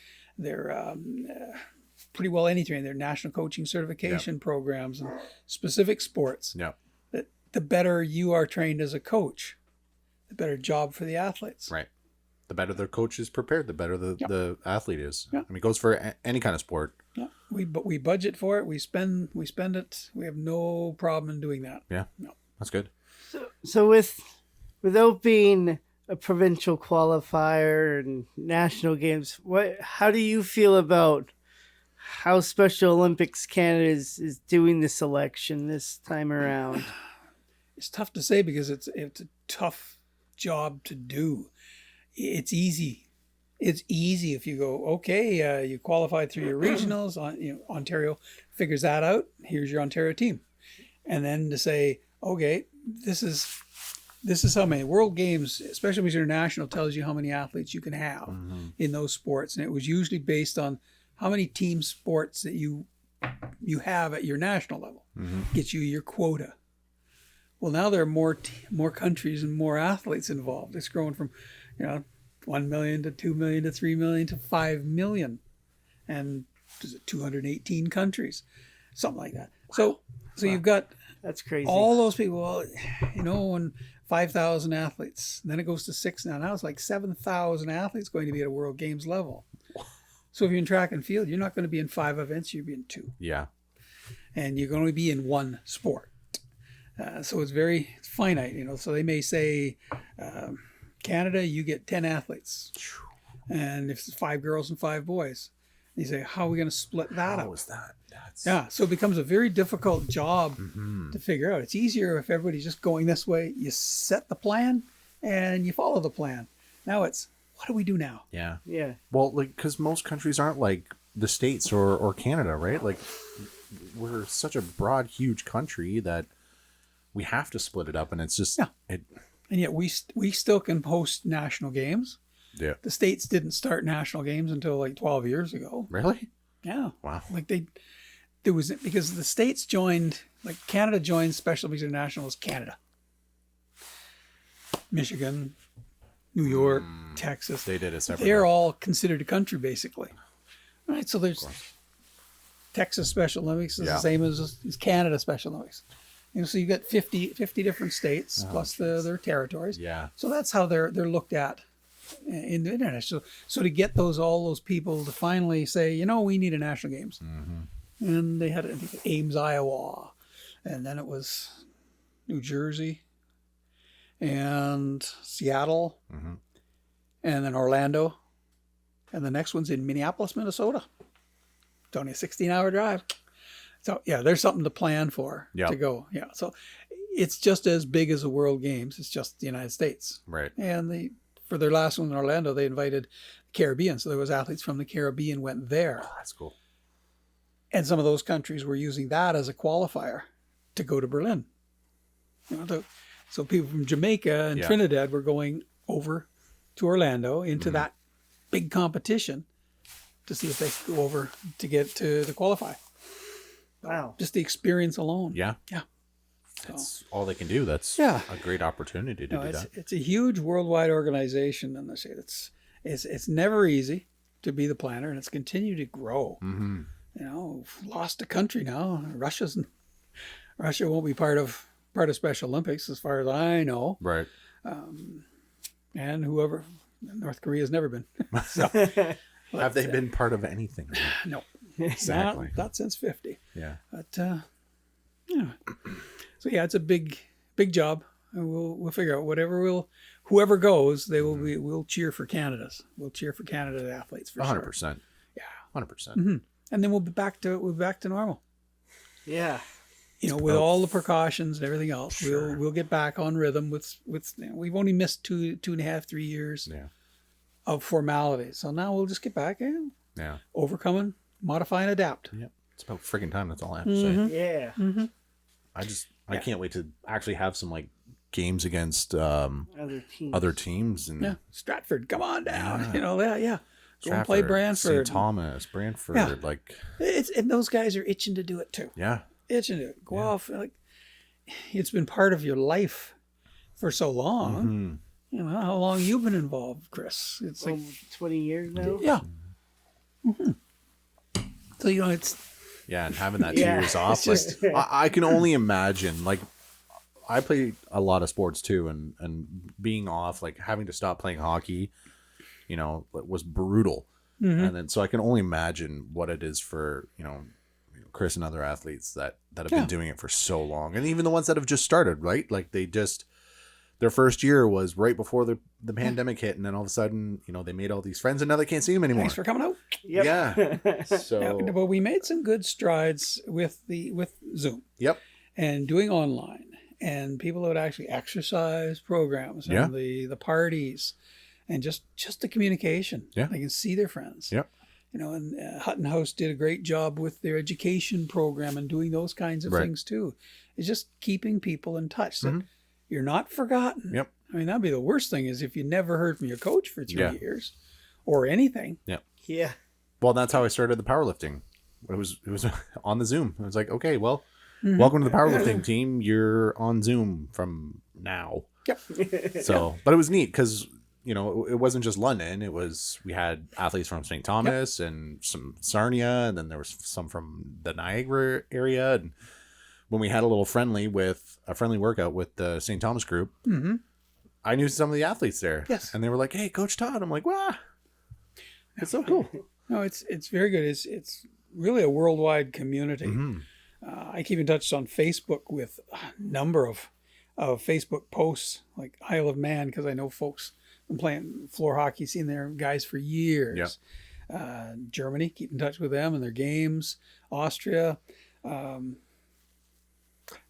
pretty well any training, their national coaching certification programs and specific sports. Yeah. That the better you are trained as a coach, the better job for the athletes. Right. The better the coach is prepared, the better the athlete is. Yeah. I mean, it goes for any kind of sport. Yeah, we budget for it. We spend it. We have no problem in doing that. Yeah. No. That's good. So without being a provincial qualifier and national games, how do you feel about how Special Olympics Canada is doing the selection this time around? It's tough to say because it's a tough job to do. It's easy. It's easy if you go, okay, you qualified through your regionals. Ontario figures that out. Here's your Ontario team, and then to say, okay, this is how many World Games, especially with international, tells you how many athletes you can have in those sports, and it was usually based on how many team sports that you have at your national level gets you your quota. Well, now there are more countries and more athletes involved. It's grown from 1 million to 2 million to 3 million to 5 million, and 218 countries, something like that. Wow. So you've got That's crazy. all those people, and 5,000 athletes. And then it goes to 6 now. Now it's like 7,000 athletes going to be at a World Games level. So if you're in track and field, you're not going to be in 5 events, you'll be in 2. Yeah. And you're going to be in 1 sport. So it's finite, So they may say, Canada, you get 10 athletes. And if it's 5 girls and 5 boys, you say, how are we going to split that up? How is that? So it becomes a very difficult job to figure out. It's easier if everybody's just going this way. You set the plan and you follow the plan. Now it's, what do we do now? Yeah. Yeah. Well, because most countries aren't like the States or Canada, right? Like, we're such a broad, huge country that we have to split it up, and it's just And yet we still can host national games. Yeah. The States didn't start national games until like 12 years ago. Really? Yeah. Wow. Like there was, because the States joined, like Canada joined Special Olympics International as Canada. Michigan, New York, Texas. They did it separately. They're all considered a country basically. Right. So there's Texas Special Olympics is the same as Canada Special Olympics. So you got 50 different states plus their territories. Yeah. So that's how they're looked at in the internet. So to get all those people to finally say, we need a national games, and they had I think, Ames, Iowa, and then it was New Jersey, and Seattle, and then Orlando, and the next one's in Minneapolis, Minnesota. It's only a 16-hour drive. So there's something to plan for to go. Yeah, so it's just as big as the World Games. It's just the United States, Right. and for their last one in Orlando, they invited the Caribbean. So there was athletes from the Caribbean went there. Oh, that's cool. And some of those countries were using that as a qualifier to go to Berlin. So people from Jamaica and Trinidad were going over to Orlando into that big competition to see if they could go over to get to qualify. Wow. Just the experience alone. Yeah. Yeah. That's all they can do. That's Yeah. a great opportunity to do that. It's a huge worldwide organization, and I say it's never easy to be the planner, and it's continued to grow. Mm-hmm. We've lost a country now. Russia won't be part of Special Olympics as far as I know. Right. And North Korea's never been. So, Have they been part of anything? no, Exactly. not since 50. Yeah. But yeah. So yeah, it's a big job. And we'll figure out whoever goes, we'll cheer for Canada's. We'll cheer for Canada athletes for 100%. sure. Yeah. 100%. Mm-hmm. And then we'll be back to normal. Yeah. With all the precautions and everything else, Sure. we'll get back on rhythm with we've only missed 2.5, 3 years of formality. So now we'll just get back and overcome, modify, and adapt. Yep. It's about friggin' time. That's all I have to say. Yeah. Mm-hmm. I can't wait to actually have some like games against Other teams. and Stratford, come on down. Yeah. Go and play Brantford. St. Thomas, Brantford, And those guys are itching to do it too. Yeah. Itching to go off. It's been part of your life for so long. Mm-hmm. How long you've been involved, Chris? It's like 20 years now. yeah. Mm-hmm. So it's Yeah, and having that 2 Yeah. years off, It's like, I can only imagine. Like, I play a lot of sports too, and being off, like having to stop playing hockey, was brutal. Mm-hmm. And then so I can only imagine what it is for Chris and other athletes that have been doing it for so long, and even the ones that have just started, right? Like their first year was right before the pandemic hit, and then all of a sudden, they made all these friends, and now they can't see them anymore. thanks for coming out. Yep. Yeah. So But we made some good strides with Zoom yep. and doing online, and people would actually exercise programs and the parties, and just the communication. Yeah. They can see their friends. Yep. And Hutton House did a great job with their education program and doing those kinds of things too. It's just keeping people in touch. So you're not forgotten. Yep. I mean, that'd be the worst thing is if you never heard from your coach for 3 years or anything. Yeah. Well, that's how I started the powerlifting. It was on the Zoom. I was like, okay, well, welcome to the powerlifting team. You're on Zoom from now. Yep. So, but it was neat because it wasn't just London. We had athletes from St. Thomas and some Sarnia, and then there was some from the Niagara area. And when we had a little friendly workout with the St. Thomas group, I knew some of the athletes there. Yes. And they were like, "Hey, Coach Todd." I'm like, "Wow, it's so cool." No, it's very good. It's really a worldwide community. Mm-hmm. I keep in touch on Facebook with a number of Facebook posts like Isle of Man because I know folks been playing floor hockey, seen their guys for years. Germany, keep in touch with them and their games. Austria,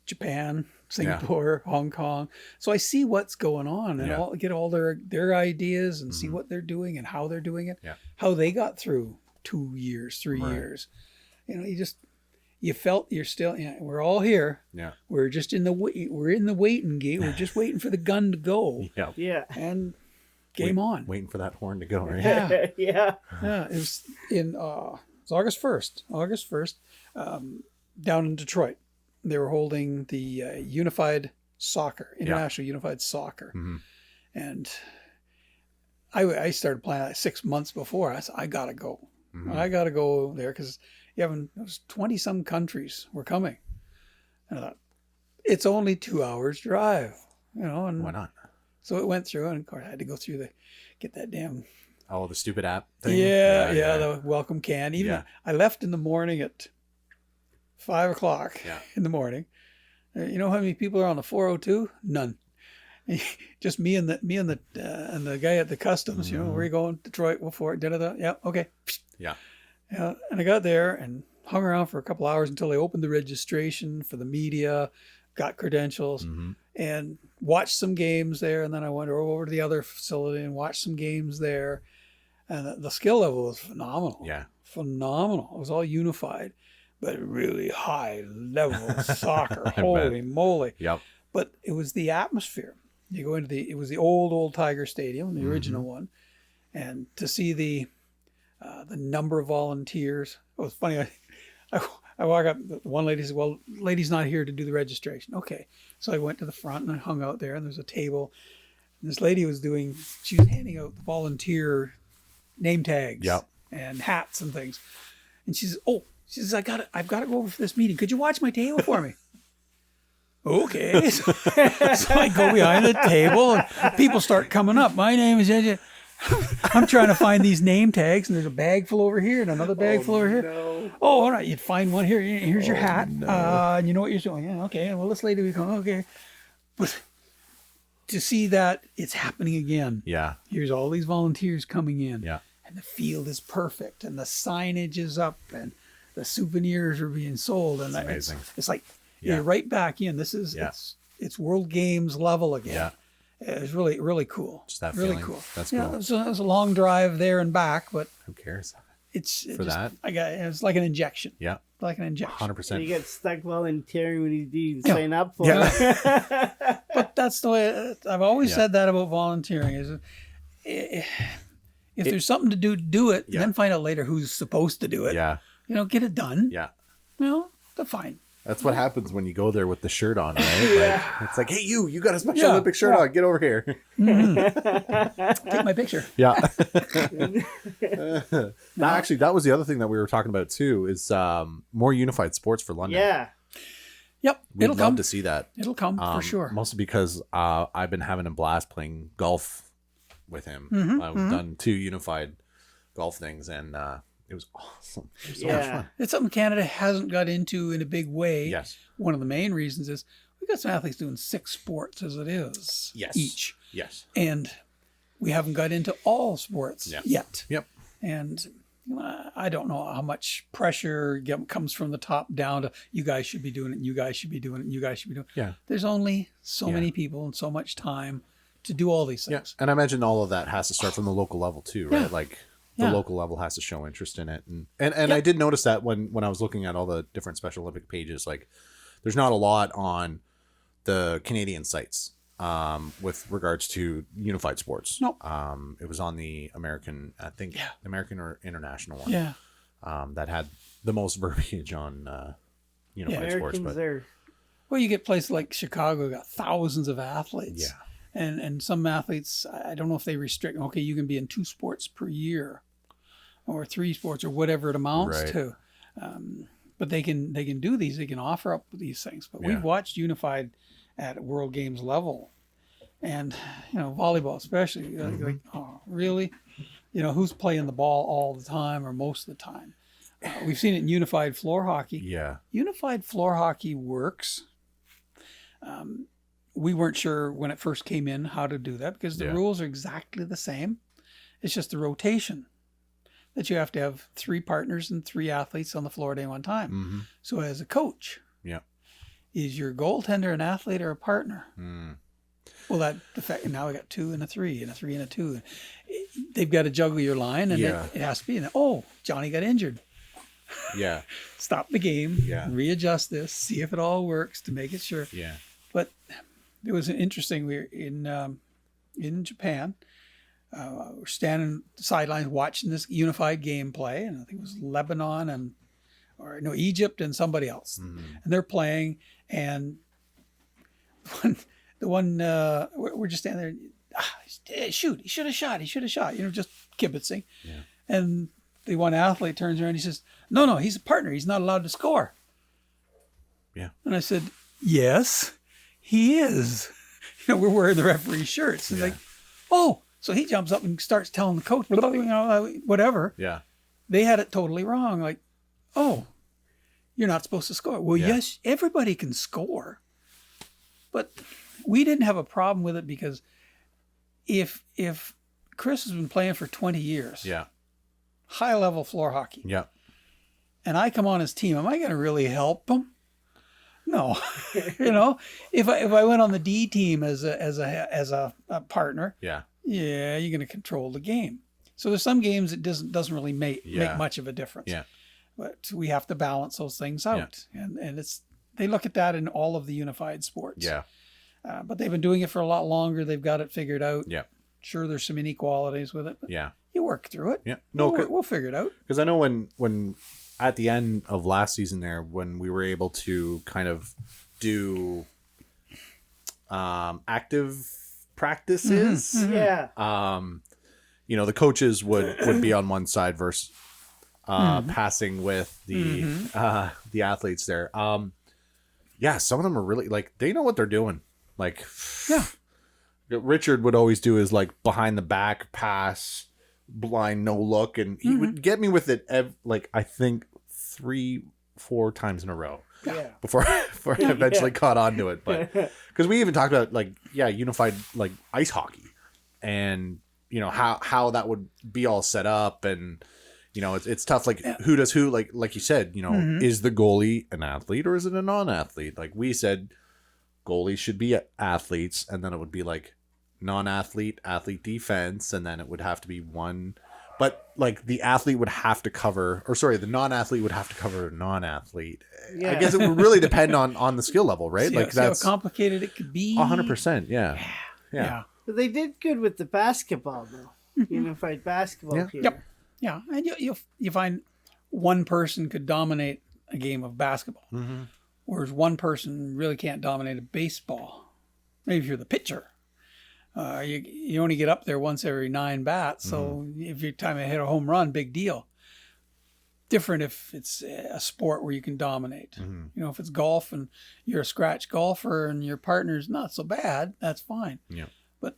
Japan, Singapore, Hong Kong. So I see what's going on and get all their ideas and see what they're doing and how they're doing it. How they got through 2 years, 3 years. You felt you're still. We're all here. Yeah. We're just in the waiting game. We're just waiting for the gun to go. Yeah. Yeah. And game on. Waiting for that horn to go, right? Yeah. Yeah. Yeah. It was it's August 1st. Down in Detroit, they were holding the International Unified Soccer, and I started planning that 6 months before. I said I gotta go. I gotta go there because it was 20-some countries were coming, and I thought it's only 2 hours drive, and Why not? so it went through, and of course I had to go through get that damn the stupid app thing. Yeah, the welcome can. Even I left in the morning at 5 o'clock in the morning. You know how many people are on the 402? None. Just me and the guy at the customs. Where are you going? Detroit. What for? Da-da-da. Yeah. Okay. Yeah. Yeah. And I got there and hung around for a couple hours until they opened the registration for the media, got credentials, and watched some games there. And then I went over to the other facility and watched some games there. And the skill level was phenomenal. Yeah. Phenomenal. It was all unified. but really high level soccer. bet. Holy moly. Yep. But it was the atmosphere. You go into it was the old Tiger Stadium, the original one. And to see the number of volunteers, it was funny. I walk up, one lady said, well, lady's not here to do the registration. Okay. So I went to the front and I hung out there, and there's a table. And this lady she was handing out volunteer name tags and hats and things. And she says, I've got to go over for this meeting. Could you watch my table for me? Okay. So I go behind the table and people start coming up. My name is Ed. I'm trying to find these name tags, and there's a bag full over here and another bag full over here. No. Oh, all right. You'd find one here. Here's your hat. And you know what you're doing. Yeah, okay. Well, this lady, we go, okay. But to see that it's happening again. Yeah. Here's all these volunteers coming in. Yeah. And the field is perfect, and the signage is up, and the souvenirs are being sold. And amazing. It's like you're right back in. This is it's World Games level again. Yeah. It's really, really cool. Just that really feeling. cool. That's yeah, cool. it was a long drive there and back, but Who cares? that. It's like an injection. Yeah. Like an injection. 100%. You get stuck volunteering when you didn't sign up for Yeah. it. But that's the way I've always said that about volunteering is if there's something to do it, and then find out later who's supposed to do it. Yeah. Get it done. Yeah. They're fine. That's what happens when you go there with the shirt on, right? Like, it's like, hey, you got a Special Olympic shirt on. Get over here. Take my picture. Yeah. Actually, that was the other thing that we were talking about too, is more unified sports for London. Yeah. Yep. We'd It'll love come. to see that. It'll come for sure. Mostly because I've been having a blast playing golf with him. I've done 2 unified golf things, and it was awesome. It was so much fun. It's something Canada hasn't got into in a big way. Yes. One of the main reasons is we've got some athletes doing 6 sports as it is. Yes. Each. Yes. And we haven't got into all sports yet. Yep. And I don't know how much pressure comes from the top down to you guys should be doing it, and you guys should be doing it, and you guys should be doing it. Yeah. There's only so many people and so much time to do all these things. And I imagine all of that has to start from the local level too, right? Like the local level has to show interest in it. And I did notice that when I was looking at all the different Special Olympic pages, like there's not a lot on the Canadian sites with regards to unified sports. Nope. It was on the American, I think, American or international one. Yeah. That had the most verbiage on unified sports. But Well, you get places like Chicago, got thousands of athletes. Yeah. And some athletes, I don't know if they restrict, okay, you can be in 2 sports per year or 3 sports or whatever it amounts to. But they can do these, they can offer up these things. But we've watched unified at World Games level. And, volleyball especially, like, oh, really? Who's playing the ball all the time or most of the time? We've seen it in unified floor hockey. Yeah. Unified floor hockey works. We weren't sure when it first came in how to do that because the rules are exactly the same. It's just the rotation that you have to have 3 partners and 3 athletes on the floor at any one time. Mm-hmm. So as a coach, is your goaltender an athlete or a partner? Well, that effect. Now we got 2 and a 3 and a 3 and a 2. They've got to juggle your line, and it has to be. And Johnny got injured. Yeah. Stop the game. Yeah. Readjust this. See if it all works to make it sure. Yeah. But it was interesting. We were in Japan. We're standing on the sidelines watching this unified game play, and I think it was Lebanon Egypt and somebody else, and they're playing. And we're just standing there. Shoot! He should have shot. Just kibitzing. Yeah. And the one athlete turns around. And he says, "No, he's a partner. He's not allowed to score." Yeah. And I said, "Yes, he is." We're wearing the referee shirts. And like, oh, so he jumps up and starts telling the coach, whatever. Yeah. They had it totally wrong. Like, oh, you're not supposed to score. Well, yes, everybody can score. But we didn't have a problem with it because if Chris has been playing for 20 years, high level floor hockey, and I come on his team, am I going to really help him? No. If I went on the D team as a partner, you're going to control the game. So there's some games it doesn't really make much of a difference. Yeah. but we have to balance those things out. And they look at that in all of the unified sports. Yeah. But they've been doing it for a lot longer. They've got it figured out. Yeah. Sure, there's some inequalities with it, but Yeah. you work through it. Yeah. No, We'll figure it out. because I know when at the end of last season there, when we were able to kind of do active practices, Yeah. the coaches would be on one side versus passing with the athletes there. Some of them are really like, they know what they're doing. Like, Richard would always do his like behind the back pass, blind no look, and he would get me with it I think 3-4 times in a row. Yeah. Before I eventually caught on to it. But because we even talked about unified like ice hockey, and how that would be all set up, and it's tough, like who does who, like you said, is the goalie an athlete or is it a non-athlete? Like we said, goalies should be athletes, and then it would be like non-athlete, athlete defense, and then it would have to be one. But like the athlete would have to cover, the non-athlete would have to cover a non-athlete. Yeah. I guess it would really depend on the skill level, right? See That's how complicated it could be. 100%. Yeah. But they did good with the basketball, though. Unified basketball. Yeah. Here. Yep. Yeah, and you find one person could dominate a game of basketball, whereas one person really can't dominate a baseball. Maybe if you're the pitcher. You only get up there once every 9 bats, so if you're time to hit a home run, big deal. Different if it's a sport where you can dominate. If it's golf and you're a scratch golfer and your partner's not so bad, that's fine. Yeah. But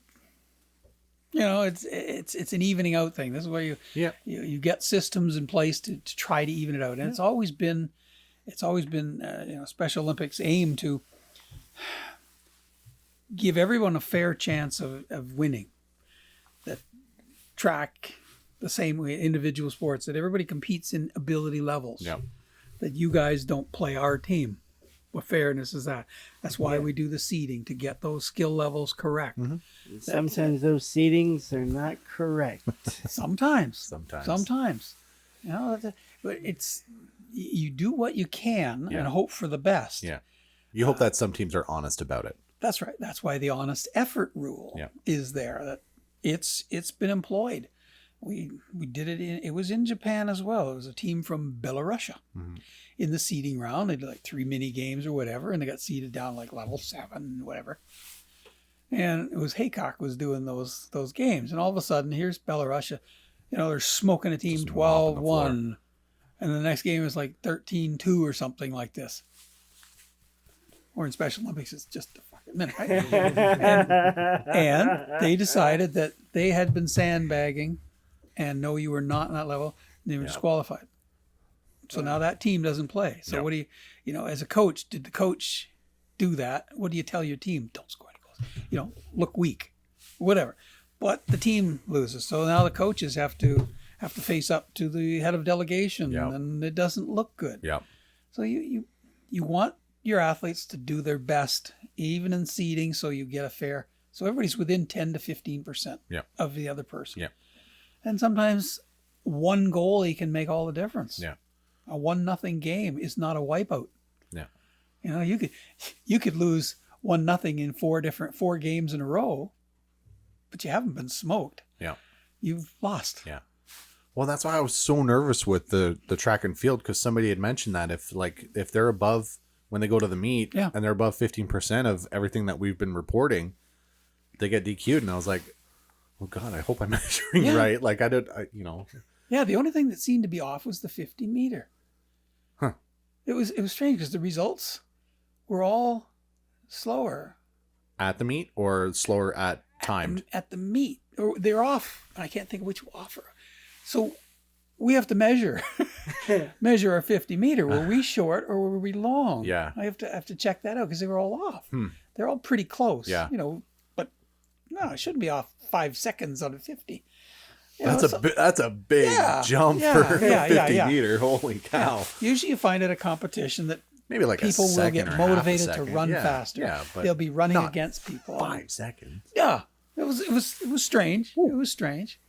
it's an evening out thing. This is where you get systems in place to try to even it out, and it's always been Special Olympics aim to give everyone a fair chance of winning. That track the same way, individual sports, that everybody competes in ability levels. Yeah. That you guys don't play our team. What fairness is that? That's why we do the seeding, to get those skill levels correct. Sometimes those seedings are not correct. Sometimes. But it's, you do what you can and hope for the best. Yeah. You hope that some teams are honest about it. That's right. That's why the honest effort rule is there. That it's been employed. We did it it was in Japan as well. It was a team from Belarus in the seeding round. They did like 3 mini games or whatever, and they got seeded down like level 7, whatever. And it was Haycock was doing those games, and all of a sudden here's Belarus. They're smoking a team 12-1, and the next game is like 13-2 or something like this. Or in Special Olympics, it's just a fucking minute, right? and they decided that they had been sandbagging, and no, you were not in that level. And they were disqualified. So now that team doesn't play. So what do you, as a coach, did the coach do that? What do you tell your team? Don't score any goals. Look weak, whatever. But the team loses. So now the coaches have to face up to the head of delegation, and it doesn't look good. Yeah. So you want your athletes to do their best, even in seeding, so you get a fair. So everybody's within 10 to 15% of the other person. Yeah. And sometimes one goalie can make all the difference. Yeah. A 1-0 game is not a wipeout. Yeah. You could lose 1-0 in 4 games in a row, but you haven't been smoked. Yeah. You've lost. Yeah. Well, that's why I was so nervous with the track and field, because somebody had mentioned that if they're above, when they go to the meet and they're above 15% of everything that we've been reporting, they get DQ'd. And I was like, oh God, I hope I'm measuring right. Like Yeah, the only thing that seemed to be off was the 50 meter. Huh. It was strange because the results were all slower at the meet or slower at timed. At the meet, or they're off. I can't think of which offer. So we have to measure our 50 meter. Were we short or were we long? Yeah, I have to check that out because they were all off. They're all pretty close. Yeah, but no, it shouldn't be off 5 seconds on a 50. That's a big jump for 50 meter. Holy cow! Yeah. Usually, you find at a competition that maybe like people will get motivated to run faster. Yeah, but they'll be running against people. 5 seconds. Yeah, it was strange. Ooh. It was strange,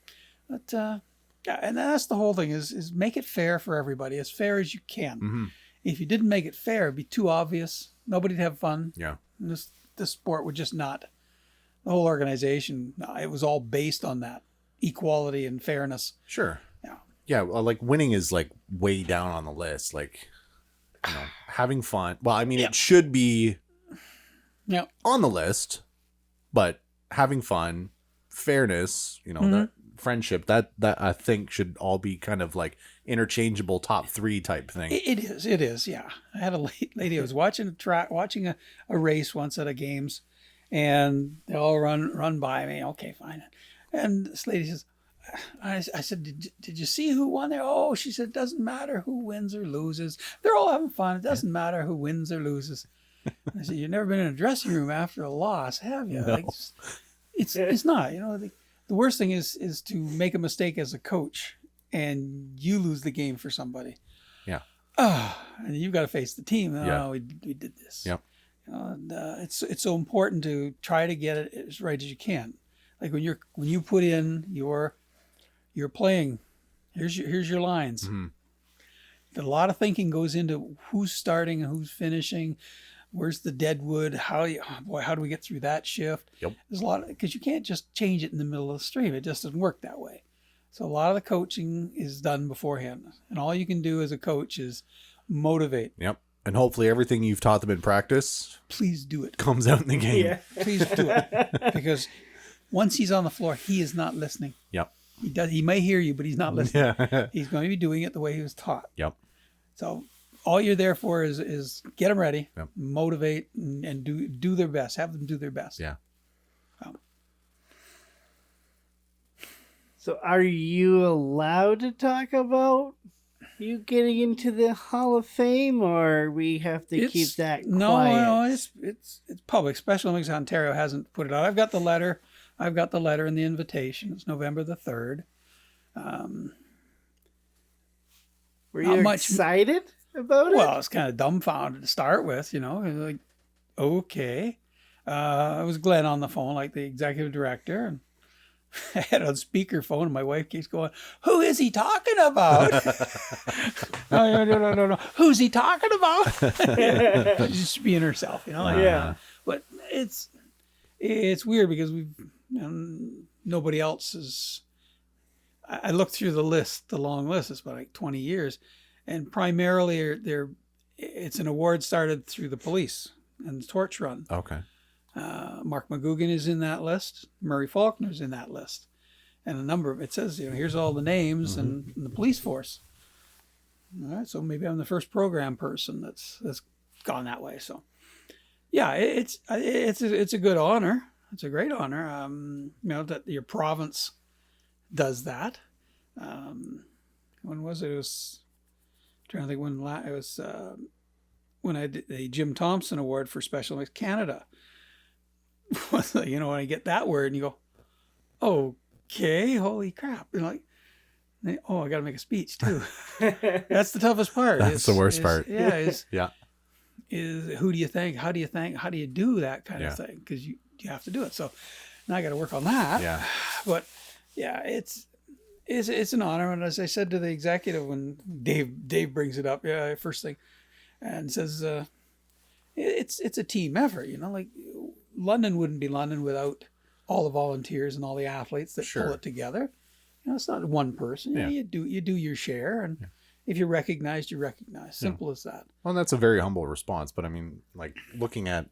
but Yeah, and that's the whole thing is make it fair for everybody, as fair as you can. Mm-hmm. If you didn't make it fair, it'd be too obvious. Nobody'd have fun. Yeah. And this sport would just not. The whole organization, it was all based on that equality and fairness. Sure. Yeah. Yeah. Well, like winning is like way down on the list. Like, having fun. Well, I mean, it should be on the list, but having fun, fairness, that friendship, that I think should all be kind of like interchangeable top 3 type thing. It is. Yeah. I had a lady who was watching a race once at a games, and they all run by me. Okay, fine. And this lady says, I said, did you see who won there? Oh, she said, it doesn't matter who wins or loses. They're all having fun. It doesn't matter who wins or loses. I said, you've never been in a dressing room after a loss, have you? No. Like, it's not. The worst thing is to make a mistake as a coach and you lose the game for somebody. Yeah. And you've got to face the team. Yeah. Oh, we did this. Yep. It's so important to try to get it as right as you can. Like when you put in your playing, here's your lines. Mm-hmm. A lot of thinking goes into who's starting and who's finishing. Where's the deadwood? How do we get through that shift? Yep. There's a lot because you can't just change it in the middle of the stream. It just doesn't work that way. So a lot of the coaching is done beforehand, and all you can do as a coach is motivate. Yep. And hopefully everything you've taught them in practice Please do it. comes out in the game. Yeah. Please do it, because once he's on the floor, he is not listening. Yep. He may hear you, but he's not listening. Yeah. He's going to be doing it the way he was taught. Yep. So all you're there for is get them ready, Yep. motivate, and do their best. Have them do their best. Yeah. So are you allowed to talk about you getting into the Hall of Fame, or we have to keep that quiet? No, it's public. Special Olympics Ontario hasn't put it out. I've got the letter and the invitation. It's November the 3rd. Were not you much- excited about it? Well, I was kind of dumbfounded to start with, like, okay. I was Glenn on the phone, like the executive director, and I had it on speakerphone, and my wife keeps going, "Who is he talking about?" No. Who's he talking about? She's just being herself, Yeah. But it's weird because nobody else is. I looked through the long list. It's about like 20 years, and primarily it's an award started through the police and the torch run. Okay. Mark McGugan is in that list. Murray Faulkner's in that list, and a number of it says, here's all the names and the police force. All right, so maybe I'm the first program person that's gone that way. So, yeah, it's a good honor. It's a great honor. That your province does that. When was it? It was I'm trying to think when it was when I did the Jim Thompson Award for Special Olympics Canada. When I get that word and you go, okay, holy crap. I got to make a speech too. That's the toughest part. That's the worst part. Yeah. Yeah. Is who do you think? How do you think? How do you do that kind of thing? Because you have to do it. So now I got to work on that. Yeah. But yeah, it's an honor. And as I said to the executive when Dave brings it up, first thing, and says, it's a team effort, like London wouldn't be London without all the volunteers and all the athletes that pull it together. It's not one person. Yeah. You do your share, and if you're recognized, you're recognized. Simple as that. Well, that's a very humble response, but I mean, like looking at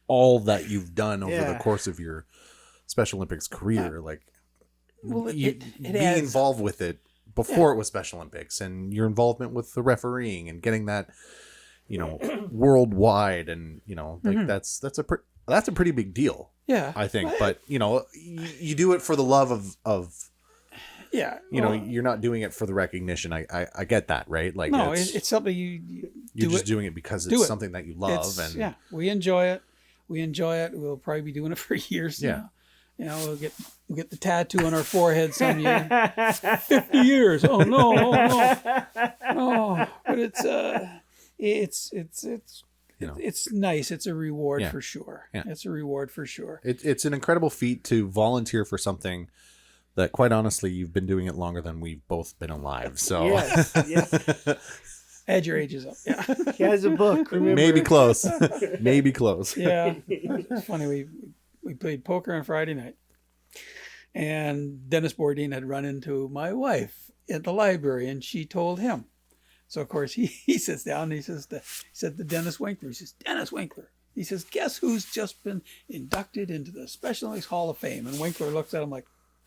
all that you've done over the course of your Special Olympics career, like being involved with it before it was Special Olympics, and your involvement with the refereeing and getting that, worldwide, and like that's a pretty big deal. Yeah, I think, but you do it for the love of you're not doing it for the recognition. I get that, right? Like no, it's something you're just doing it because it's something that you love, and we enjoy it. We'll probably be doing it for years. Yeah. We'll get the tattoo on our forehead some year. 50 years. Oh no. But it's nice. It's a reward for sure. Yeah. It's a reward for sure. It's an incredible feat to volunteer for something that quite honestly, you've been doing it longer than we've both been alive. So Yes. Add your ages up. Yeah. He has a book. Remember? maybe close. Maybe close. Yeah. It's funny. We played poker on Friday night. And Dennis Bourdain had run into my wife at the library, and she told him. So, of course, he sits down and he said to Dennis Winkler, he says, Dennis Winkler. He says, guess who's just been inducted into the Special Olympics Hall of Fame? And Winkler looks at him like,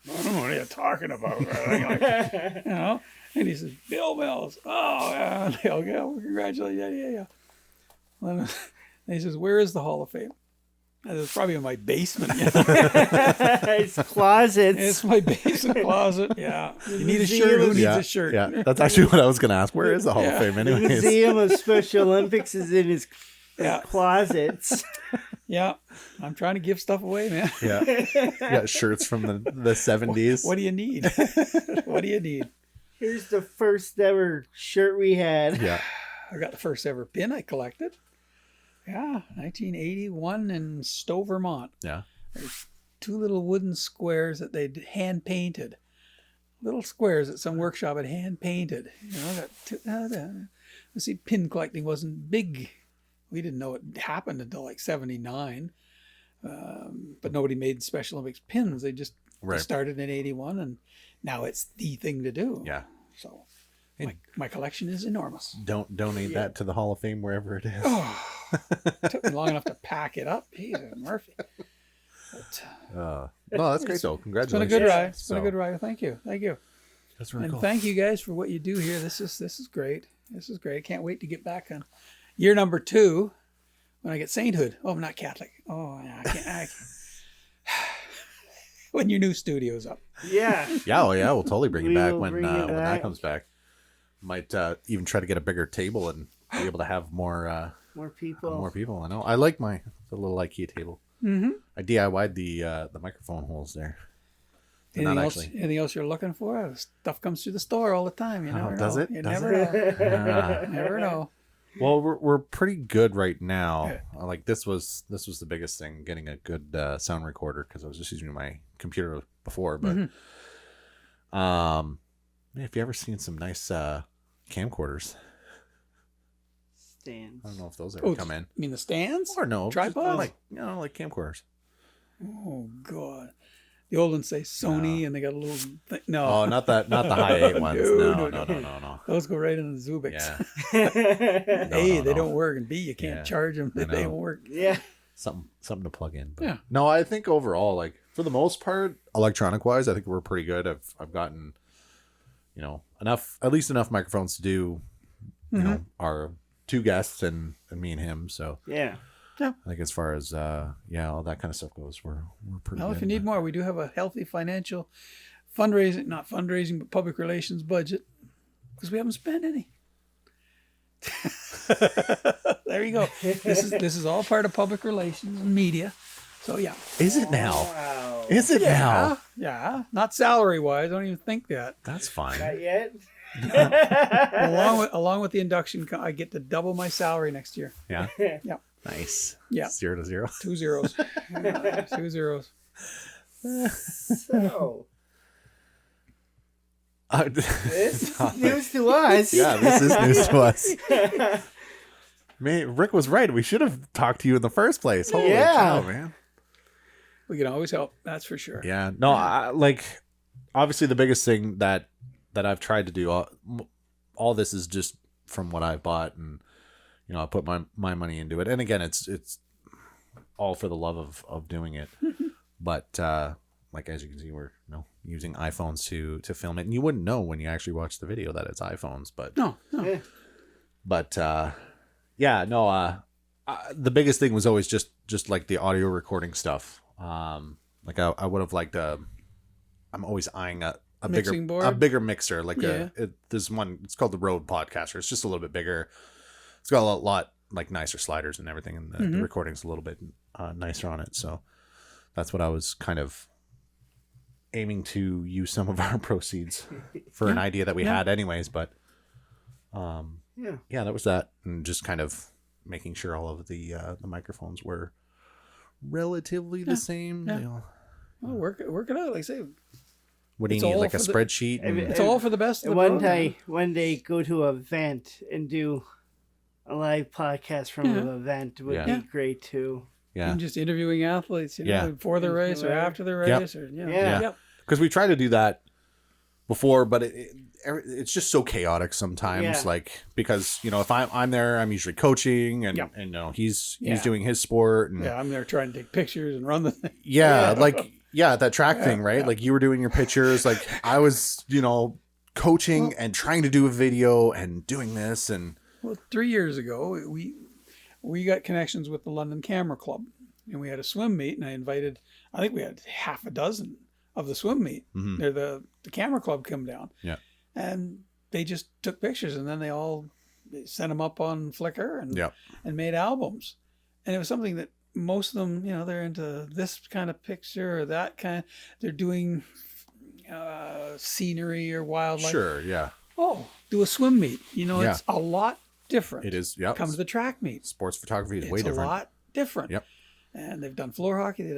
I don't know what you're talking about. Like, And he says, Bill Mills. Oh, yeah. And they all go, well, congratulations. Yeah. And he says, where is the Hall of Fame? It's probably in my basement. It's closets. It's my basement closet. Yeah. You need a shirt. Who needs a shirt? Yeah, that's actually what I was going to ask. Where is the Hall of Fame The anyways? Museum of Special Olympics is in his Yeah. closets. Yeah. I'm trying to give stuff away, man. Yeah, shirts from the 70s. What do you need? What do you need? Here's the first ever shirt we had. Yeah. I got the first ever pin I collected. Yeah, 1981 in Stowe, Vermont. Yeah. There's 2 little wooden squares that they'd hand painted. Little squares that some workshop had hand painted. I got 2. Let's see, pin collecting wasn't big. We didn't know it happened until like 79. But nobody made Special Olympics pins. They just started in 81, and now it's the thing to do. Yeah. So my collection is enormous. Don't donate that to the Hall of Fame wherever it is. Oh, it took me long enough to pack it up. Jesus, Murphy. But, No, that's great though. it's Congratulations. been a good ride. It's been So, a good ride. Thank you. That's really And cool. thank you guys for what you do here. This is great. This is great. I can't wait to get back on year number 2 when I get sainthood. Oh, I'm not Catholic. Oh, yeah, I can't. When your new studio's up. Yeah. Yeah, we'll totally bring it We back will when bring it that back. comes back. Might even try to get a bigger table and be able to have more More people. I know. I like the little IKEA table. Mm-hmm. I DIY'd the microphone holes there. They're not Anything else you're looking for? Stuff comes through the store all the time. You never know. does it? You Does never it? know. Never know. Well, we're pretty good right now. Like this was the biggest thing, getting a good sound recorder, because I was just using my computer before. But if you ever seen some nice camcorders, Stands. I don't know if those ever come in. You mean the stands? Or no, Tripods? like like camcorders. Oh God. The old ones say Sony, and they got a little thing. No. Oh, not the high 8 ones. No. Those go right in the Zubix. Yeah. A, No. they don't work, and B, you can't Yeah. charge them. I They know. don't work. Yeah. Something to plug in. But Yeah. No, I think overall, like for the most part, electronic wise, I think we're pretty good. I've gotten, at least enough microphones to do, our 2 guests and me and him. So Yeah. I think as far as all that kind of stuff goes, we're pretty Well, good. if you need more, we do have a healthy financial not fundraising, but public relations budget, because we haven't spent any. There you go. This is all part of public relations and media. So yeah. Is it now? Wow. Is it now? Yeah. Not salary wise. I don't even think that. That's fine. Not yet? Along with the induction, I get to double my salary next year. Yeah. Yeah. Nice. Yeah. 0 to 0. 2 zeros. 2 zeros. So, this is news to us. Yeah, this is news to us. Man, Rick was right. We should have talked to you in the first place. Holy cow, man. We can always help. That's for sure. Yeah. No, obviously the biggest thing that I've tried to do, all this is just from what I bought, and I put my money into it. And again, it's all for the love of doing it. But like as you can see, we're using iPhones to film it, and you wouldn't know when you actually watch the video that it's iPhones. But No. Yeah. but the biggest thing was always just like the audio recording stuff. Like I would have liked I'm always eyeing a Mixing board? a bigger mixer. Like Yeah. there's one. It's called the Rode Podcaster. It's just a little bit bigger. It's got a lot like nicer sliders and everything, and the recording's a little bit nicer on it. So that's what I was kind of aiming to use some of our proceeds for an idea that we had anyways. But that was that, and just kind of making sure all of the microphones were relatively the same. Yeah. Well, work it out. Like I say, What do you It's need? all Like a for the- spreadsheet? I mean, And- It's all for the best of the One program. day, go to an event and do a live podcast from Yeah. an event would Yeah. be great too. yeah. And just interviewing athletes, Yeah. before the race or Whoever. after the Yep. race, or Yeah. Yeah. Because we tried to do that before, but it's just so chaotic sometimes. Yeah. Like, because, you know, if I'm there, I'm usually coaching and, Yep. and you know, he's Yeah. doing his sport. And Yeah, I'm there trying to take pictures and run the thing. yeah, Yeah. like, yeah, that track thing, right? Like you were doing your pictures. Like I was, you know, coaching and trying to do a video and doing this. And Well, 3 years ago, we got connections with the London Camera Club, and we had a swim meet, and I think we had half a dozen of the swim meet. Mhm. They're the camera club come down. Yeah. And they just took pictures, and then they sent them up on Flickr and Yeah. and made albums. And it was something that most of them, they're into this kind of picture or that kind. They're doing scenery or wildlife. sure. Yeah. Oh, do a swim meet. Yeah. It's a lot different. It is. Yep. Come to the track meet. Sports photography is It's way a different. lot different. Yep. And they've done floor hockey.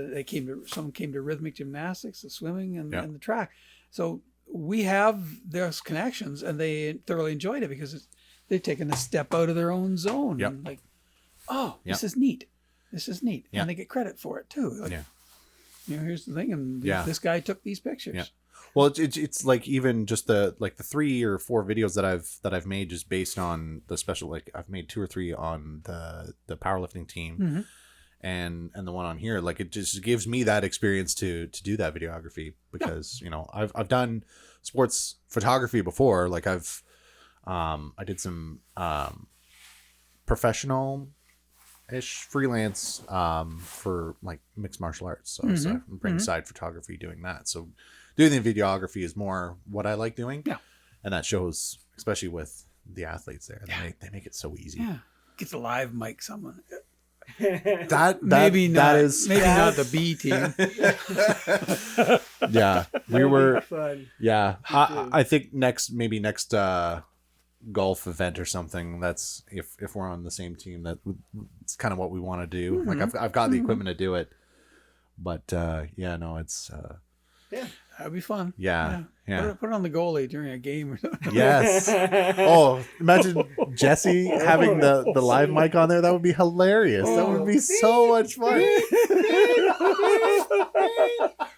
Some came to rhythmic gymnastics, the swimming, and, Yeah. and the track. So we have those connections, and they thoroughly enjoyed it because they've taken a step out of their own zone. Yep. And like, oh, Yep. this is neat. This is neat. Yeah. And they get credit for it too. Like, Yeah. Here's the thing, and Yeah. this guy took these pictures. Yeah. Well, it's like even just the 3 or 4 videos that I've made just based on the special, like I've made 2 or 3 on the powerlifting team Mhm. and the one on here. Like it just gives me that experience to do that videography because, you know, I've done sports photography before. Like I did some professional ish freelance for like mixed martial arts. So I bring side photography doing that. So doing the videography is more what I like doing. Yeah. And that shows, especially with the athletes there. They make it so easy. Yeah. Get the live mic someone. That Maybe not. that is Maybe not the B team. yeah. We That'd were be fun. yeah. I think next golf event or something, that's if we're on the same team, it's kind of what we want to do. Like I've got the equipment to do it. But yeah, no, it's Yeah. That'd be fun. yeah. Put it on the goalie during a game or something. Yes. Oh, imagine Jesse having the live mic on there. That would be hilarious. That would be so much fun.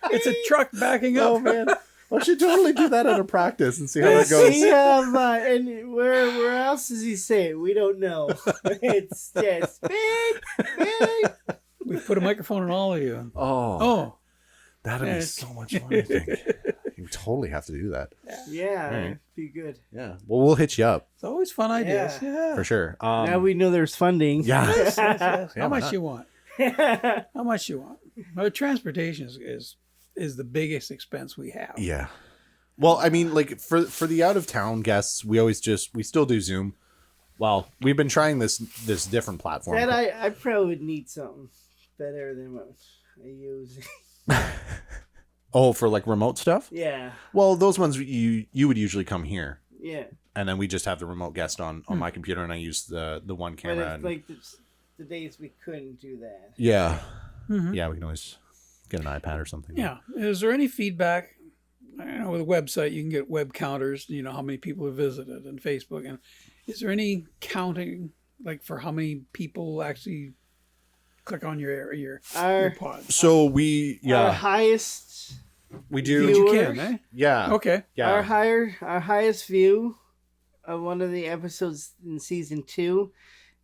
It's a truck backing up. Oh man. I should totally do that at a practice and see how that goes. We have, and where else does he say it? We don't know. It's just big. We put a microphone on all of you. Oh, Oh, that'd be Yeah. so much fun, I think. You totally have to do that. Yeah, Right. be good. Yeah. Well, we'll hit you up it's always fun ideas. Yeah. for sure. Now we know there's funding. yeah. Yes. Yeah, How why much not? you want? How much you want? Well, transportation is the biggest expense we have. Yeah. Well, I mean, like for the out of town guests, we still do Zoom. Well, we've been trying this different platform. That I probably would need something better than what I use. Oh, for like remote stuff? Yeah, Well, those ones you would usually come here, yeah. and then we just have the remote guest on my computer, and I use the one But camera. if, And, like the days we couldn't do that. yeah, Mhm. yeah, we can always get an iPad or something. Yeah. Is there any feedback? I know with a website you can get web counters. How many people have visited, and Facebook. And is there any counting, like for how many people actually click on your pod? So Our highest we do. view- You viewers? can, eh? Yeah. Okay. Yeah. our highest view of one of the episodes in season 2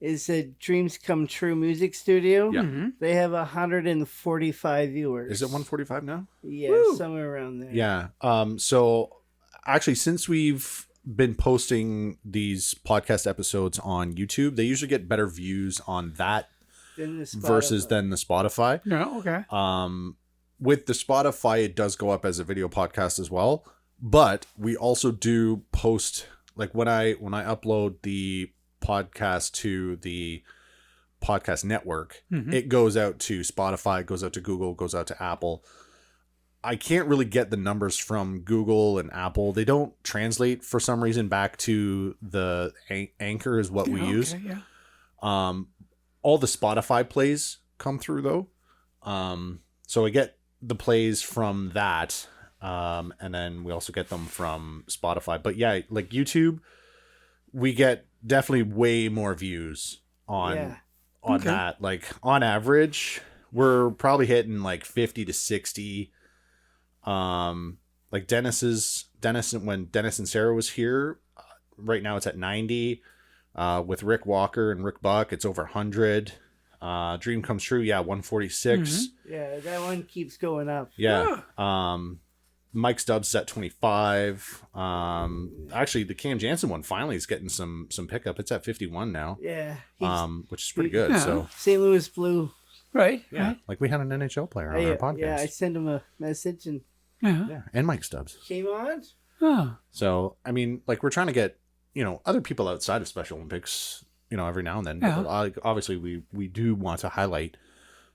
is the Dreams Come True Music Studio. Yeah. Mm-hmm. They have 145 viewers. Is it 145 now? Yeah, Woo. somewhere around there. Yeah. So actually, since we've been posting these podcast episodes on YouTube, they usually get better views on that Then the versus Spotify. than the Spotify. Yeah. Okay. With the Spotify, it does go up as a video podcast as well. But we also do post, like when I upload the podcast to the podcast network, Mhm. it goes out to Spotify, it goes out to Google, it goes out to Apple. I can't really get the numbers from Google and Apple. They don't translate for some reason back to the Anchor is what we Yeah, use. okay, yeah. All the Spotify plays come through though. So I get the plays from that. And then we also get them from Spotify. But yeah, like YouTube, we get definitely way more views on Okay. that. Like on average, we're probably hitting like 50 to 60. Like when Dennis and Sarah was here, right now it's at 90. With Rick Walker and Rick Buck, it's over 100. Dream Comes True, 146. Yeah, that one keeps going up. Yeah. Mike Stubbs is at 25. Actually, the Cam Jansen one finally is getting some pickup. It's at 51 now. Yeah. Which is pretty good. Yeah. So St. Louis Blue. Right. yeah, Right. like we had an NHL player on our podcast. Yeah, I sent him a message and Yeah. Yeah, and Mike Stubbs. came on. Oh. So I mean, like we're trying to get other people outside of Special Olympics, every now and then. Yeah. But, obviously, we do want to highlight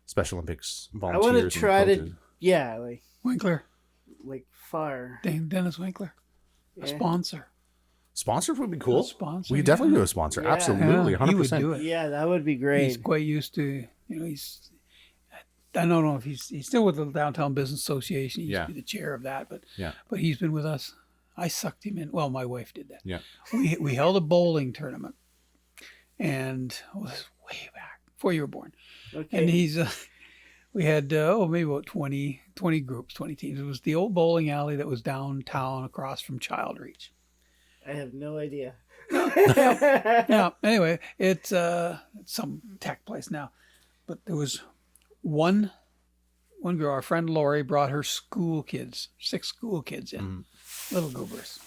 Special Olympics I volunteers. want to and try to, coaches. Winkler. like far. Dennis Winkler. A Yeah. sponsor. Sponsors would be cool. A sponsor, We definitely yeah. do a sponsor. Yeah. Absolutely, Yeah, 100%. he would do it. Yeah, that would be great. He's quite used to, I don't know if he's still with the Downtown Business Association. He used Yeah. to be the chair of that, but Yeah. but he's been with us. I sucked him in. Well, my wife did that. Yeah. We held a bowling tournament, and it was way back before you were born. Okay. And he's we had maybe about 20 groups, 20 teams. It was the old bowling alley that was downtown across from Child Reach. I have no idea. Yeah. Anyway, it's some tech place now, but there was one girl. Our friend Lori brought her school kids, 6 school kids in, little goobers,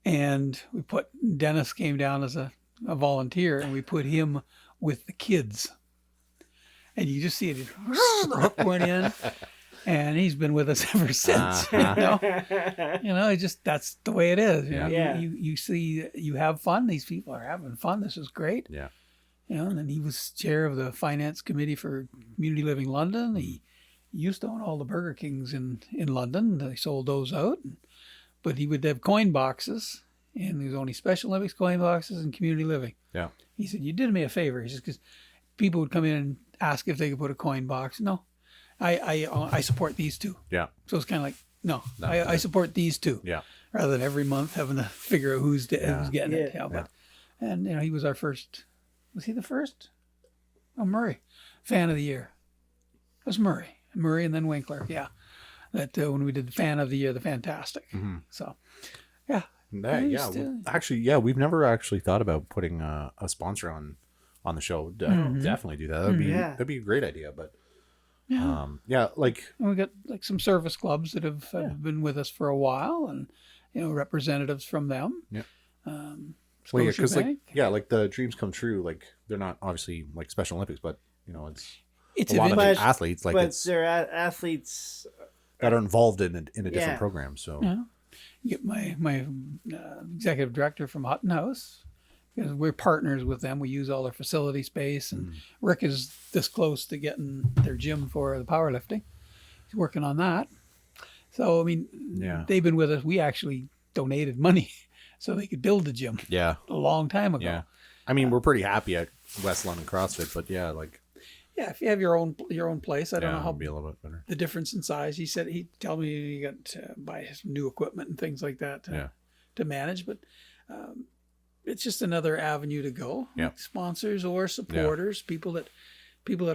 and we put Dennis came down as a volunteer, and we put him with the kids, and you just see it. The hook went in. And he's been with us ever since. It's just that's the way it is. Yeah. You see, you have fun. These people are having fun. This is great. Yeah. And then he was chair of the finance committee for Community Living London. He used to own all the Burger Kings in London. They sold those out, but he would have coin boxes, and there was only Special Olympics coin boxes and Community Living. Yeah. He said, "You did me a favor." He says, because people would come in and ask if they could put a coin box. No. I support these two. Yeah. So it's kind of like, no, I support these two. Yeah. Rather than every month having to figure out who's getting it. Yeah. But, and he was our first. Was he the first? Oh, Murray, fan of the year. It was Murray, and then Winkler. Yeah, that when we did the fan of the year, the fantastic. Mhm. So, yeah. Actually, we've never actually thought about putting a sponsor on the show. Definitely do that. That'd be a great idea. But like And we got like some service clubs that have been with us for a while, and representatives from them. Yeah. Because like the Dreams Come True. Like they're not obviously like Special Olympics, but it's a lot of But- athletes. Like but it's they're athletes. that are involved in a different Yeah. program. So Yeah. Get my executive director from Hutton House, because we're partners with them. We use all their facility space, and Rick is this close to getting their gym for the powerlifting. He's working on that. So I mean, they've been with us. We actually donated money so they could build the gym yeah. a long time ago. Yeah. I mean, we're pretty happy at West London CrossFit, but Yeah, if you have your own place, I don't know how it'll be a little bit better. the difference in size. He told me he got to buy some new equipment and things like that to manage, but it's just another avenue to go. Yeah. Like sponsors or supporters, people that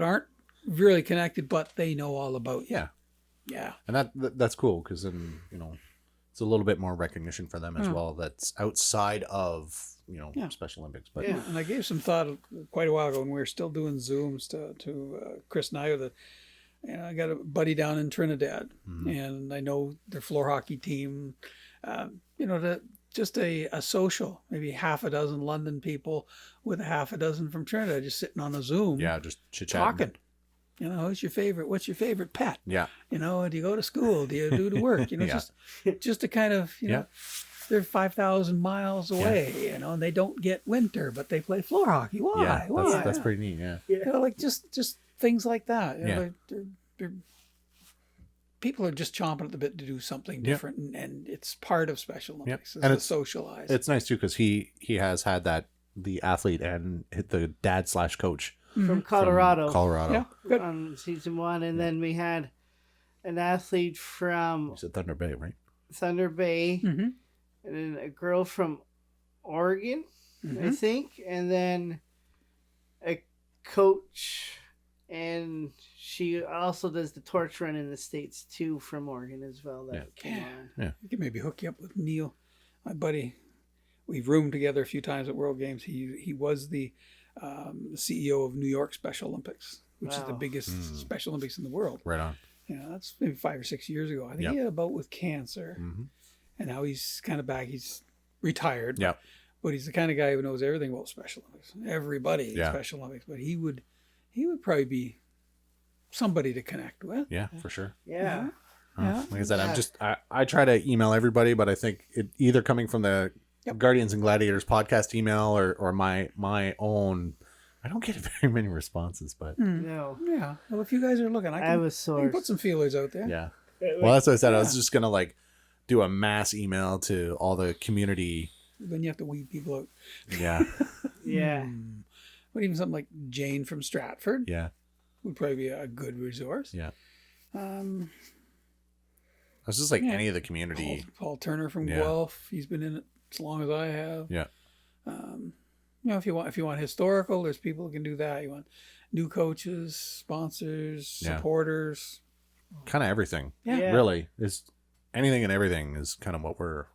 aren't really connected, but they know all about you. Yeah. Yeah. And that's cool because then, it's a little bit more recognition for them as well. That's outside of, Special Olympics. But Yeah, and I gave some thought quite a while ago when we were still doing Zooms to Chris and I that I got a buddy down in Trinidad, and I know their floor hockey team. Just a social, maybe half a dozen London people with a half a dozen from Trinidad, just sitting on a Zoom, just chit chat. talking. Who's your favorite? What's your favorite pet? Yeah. Do you go to school? Do you do the work? Just to kind of they're 5,000 miles away, and they don't get winter, but they play floor hockey. Why? Yeah, Why? that's pretty neat. Yeah. Like just things like that. They're people are just chomping at the bit to do something different, and it's part of Special Olympics. And It's socialized. It's nice too because he has had the athlete and the dad/coach From Colorado. Colorado. Yeah, good. On season 1, and then we had an athlete from You said Thunder Bay, right? Thunder Bay, Mm-hmm. and then a girl from Oregon, I Mm-hmm. think, and then a coach, and she also does the torch run in the States too from Oregon as well. That came on. You can maybe hook you up with Neil, my buddy. We've roomed together a few times at World Games. He was the CEO of New York Special Olympics, which is the Wow. biggest Special Olympics in the world. Right on. That's maybe 5 or 6 years ago. I think Yep. he had a bout with cancer, Mm-hmm. and now he's kind of back. He's retired. Yep. But he's the kind of guy who knows everything about Special Olympics. Everybody in Yeah. Special Olympics. But he would probably be somebody to connect with. Yeah, for sure. Yeah. Yeah. Like I said, Yeah. I try to email everybody, but I think it either coming from the Yep. Guardians and Gladiators podcast email or my own. I don't get very many responses, but No. Yeah. Well, if you guys are looking, I I was can sourced. put some feelers out there. yeah. Well, that's what I said. I was Yeah. just gonna like do a mass email to all the community. Then you have to weed people out. Yeah, Yeah. But even something like Jane from Stratford yeah, would probably be a good resource. yeah. Um, I was just like Yeah. any of the community. Paul Turner from Yeah. Guelph. He's been in it as long as I have. Yeah, If you want historical, there's people who can do that. You want new coaches, sponsors, Yeah. supporters. kind of everything. Yeah. Yeah. Really, is anything and everything is kind of what we're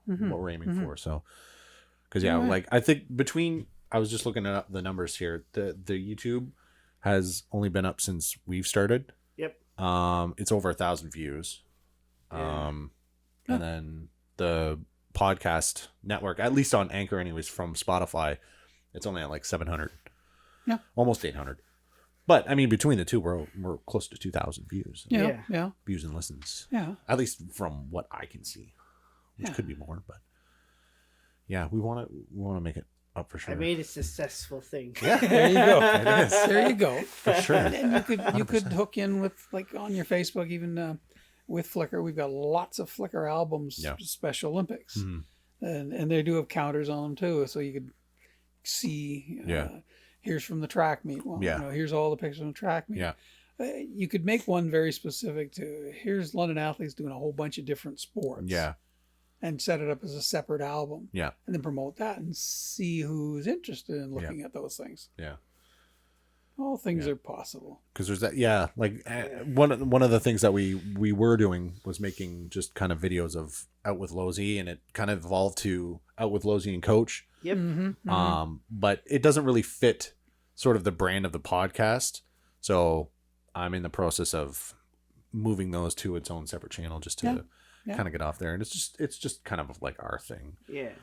aiming for. So, because yeah, Alright. like I think between I was just looking at the numbers here. The YouTube has only been up since we've started. Yep. It's over 1,000 views. Yeah. And then the podcast network, at least on Anchor, anyways, from Spotify, it's only at like 700. Yeah. Almost 800. But I mean, between the two, we're close to 2,000 views. Yeah. Views and listens. Yeah. At least from what I can see, which Yeah. could be more, but yeah, we want to make it up for sure. I made a successful thing. yeah, There you go. it is There you go. for sure. And you could hook in with, like, on your Facebook, even with Flickr. We've got lots of Flickr albums, Yeah. Special Olympics, Mhm. and they do have counters on them too, so you could see. Yeah. Here's from the track meet. Well, Yeah. here's all the pictures from the track meet. Yeah. You could make one very specific to here's London athletes doing a whole bunch of different sports. Yeah, And set it up as a separate album. yeah, And then promote that and see who's interested in looking at those things. yeah. All things Yeah. are possible. Because there's that, yeah. Like one of the things that we were doing was making just kind of videos of Out with Losey, and it kind of evolved to Out with Losey and Coach. Yep. Mm-hmm. But it doesn't really fit sort of the brand of the podcast. So I'm in the process of moving those to its own separate channel just to Yeah. kind of get off there. And it's just kind of like our thing. Yeah.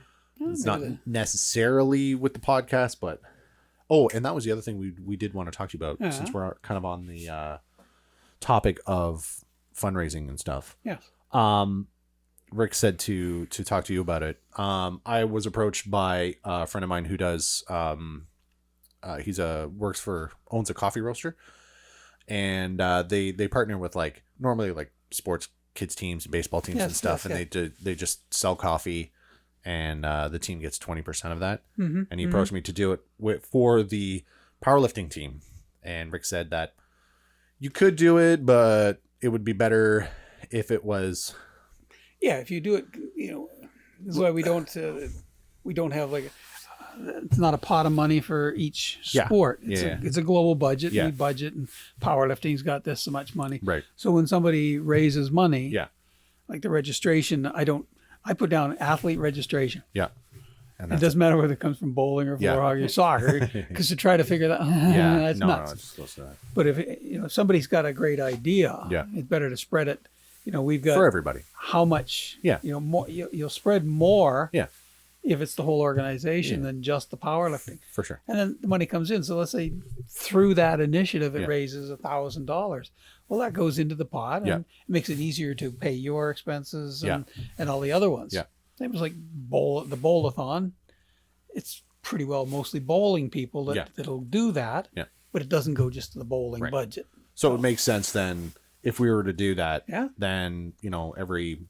It's not necessarily with the podcast, but and that was the other thing we did want to talk to you about since we're kind of on the topic of fundraising and stuff. Yes. Rick said to talk to you about it. I was approached by a friend of mine who does owns a coffee roaster, and they partner with like normally like sports kids teams and baseball teams and stuff, and they just sell coffee, and the team gets 20% of that. And he approached me to do it for the powerlifting team, and Rick said that you could do it, but it would be better if it was. Yeah, if you do it, this is why we don't have like it's not a pot of money for each sport. It's a global budget. Yeah. We budget, and powerlifting's got this so much money. Right. So when somebody raises money, Yeah. like the registration, I put down athlete registration. Yeah. And It doesn't matter whether it comes from bowling or floor hockey or soccer, because to try to figure that, that's nuts. it's close to that. But if somebody's got a great idea, it's better to spread it. We've got For everybody. how much, Yeah. more, you'll spread more Yeah. if it's the whole organization than just the powerlifting. For sure. And then the money comes in. So let's say through that initiative, it Yeah. raises $1,000. Well, that goes into the pot and it makes it easier to pay your expenses and all the other ones. Yeah. Same as like the bowlathon. It's pretty well mostly bowling people that'll do that. Yeah. But it doesn't go just to the bowling budget. So it makes sense then if we were to do that, Yeah. then, every,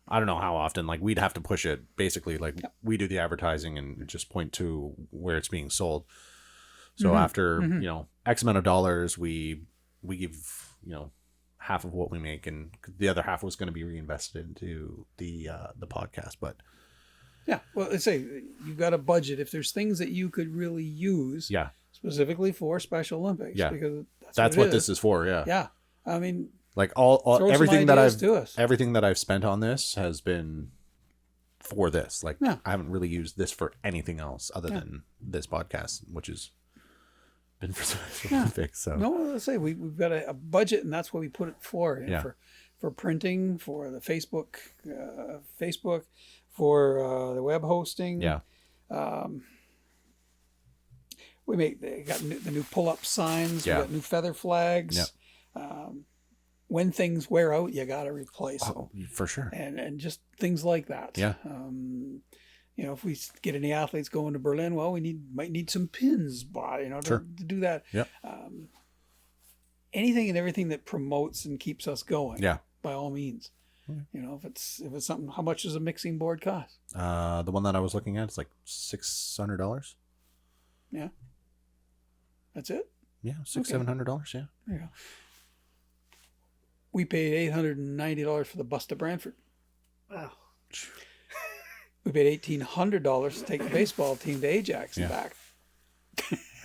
I don't know how often, like we'd have to push it basically, like we do the advertising and just point to where it's being sold. So after, X amount of dollars, we give, half of what we make, and the other half was going to be reinvested into the podcast. But Yeah. Well, let's say you've got a budget. If there's things that you could really use yeah, specifically for Special Olympics, Yeah. because that's what this is for. Yeah. Yeah. I mean, Like all throw some everything that ideas to us. everything that I've spent on this has been for this. Like Yeah. I haven't really used this for anything else other than this podcast, which has been for Special Olympics. So No, let's say we've got a budget, and that's what we put it for. You know, Yeah. for printing, for the Facebook, for the web hosting. yeah, They got the new pull-up signs. Yeah. We got new feather flags. When things wear out, you got to replace them. for sure. And just things like that. Yeah. You know, if we get any athletes going to Berlin, well, might need some pins bought, you know, Sure. to do that. Yep. Anything and everything that promotes and keeps us going. Yeah. By all means. You know, if it's something, how much does a mixing board cost? The one that I was looking at is like $600. Yeah. That's it. Yeah, Okay. $700. Yeah. There you go. We paid $890 for the bus to Brantford. Wow. We paid $1,800 to take the baseball team to Ajax and Yeah. back.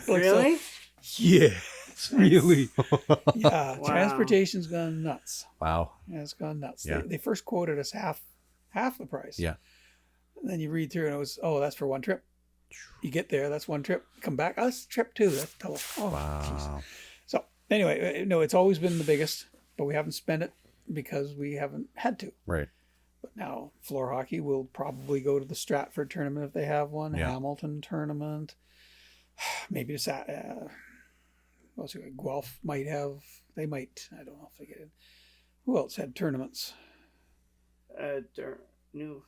Really? Yes, really. Yeah, Wow. transportation's gone nuts. Wow. Yeah, it's gone nuts. Yeah. They first quoted us half the price. Yeah. And then you read through and it was, that's for one trip. You get there, that's one trip. Come back, that's trip two. That's double. Oh, jeez. Wow. So anyway, no, it's always been the biggest, but we haven't spent it because we haven't had to. Right. But now floor hockey will probably go to the Stratford tournament if they have one, Yeah. Hamilton tournament. Maybe Guelph might have. They might. I don't know if they get it. Who else had tournaments? New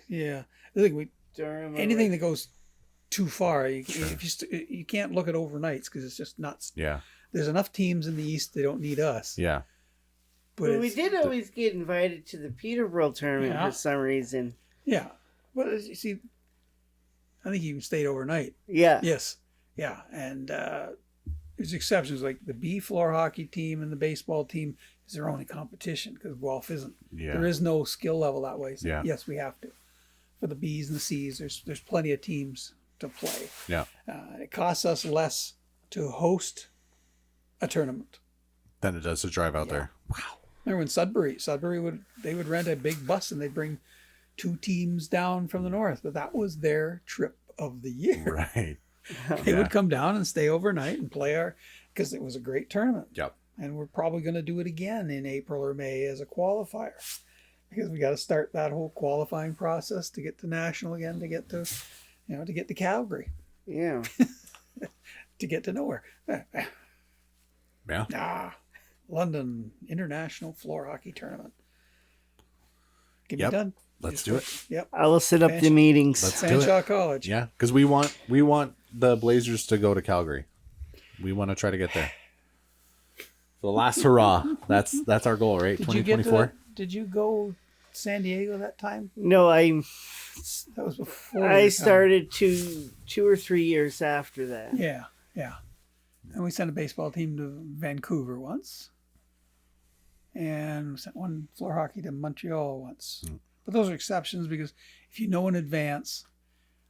Yeah, I think Durham. anything that goes too far, you can't look at overnights because it's just nuts. Yeah. There's enough teams in the East; they don't need us. Yeah. But But we it's- did always get invited to the Peterborough tournament Yeah. for some reason. Yeah, but you see, I think you even stayed overnight. Yeah. Yes. Yeah. And there's exceptions like the B floor hockey team and the baseball team is their only competition because Guelph isn't. Yeah. There is no skill level that way. So Yeah. yes, we have to. For the B's and the C's, there's plenty of teams to play. Yeah. It costs us less to host a tournament. Then it does to drive out there. Remember when Sudbury would rent a big bus and they'd bring 2 teams down from the north, but that was their trip of the year. Right. They Yeah. would come down and stay overnight and play because it was a great tournament. Yep. And we're probably going to do it again in April or May as a qualifier because we got to start that whole qualifying process to get to national again, to get to Calgary, Yeah. to get to nowhere. Yeah. London International Floor Hockey Tournament. Get Yep. me done. Let's do it. Yep. I will set up the Fancy. meetings. Let's do it. Fanshawe College. Yeah, because we want the Blazers to go to Calgary. We want to try to get there. The last hurrah. That's our goal, right? Did you get 2024. Did you go San Diego that time? No, That was before. I your time. started 2 or 3 years after that. Yeah, yeah. And we sent a baseball team to Vancouver once. And we sent one floor hockey to Montreal once. But those are exceptions because if you know in advance,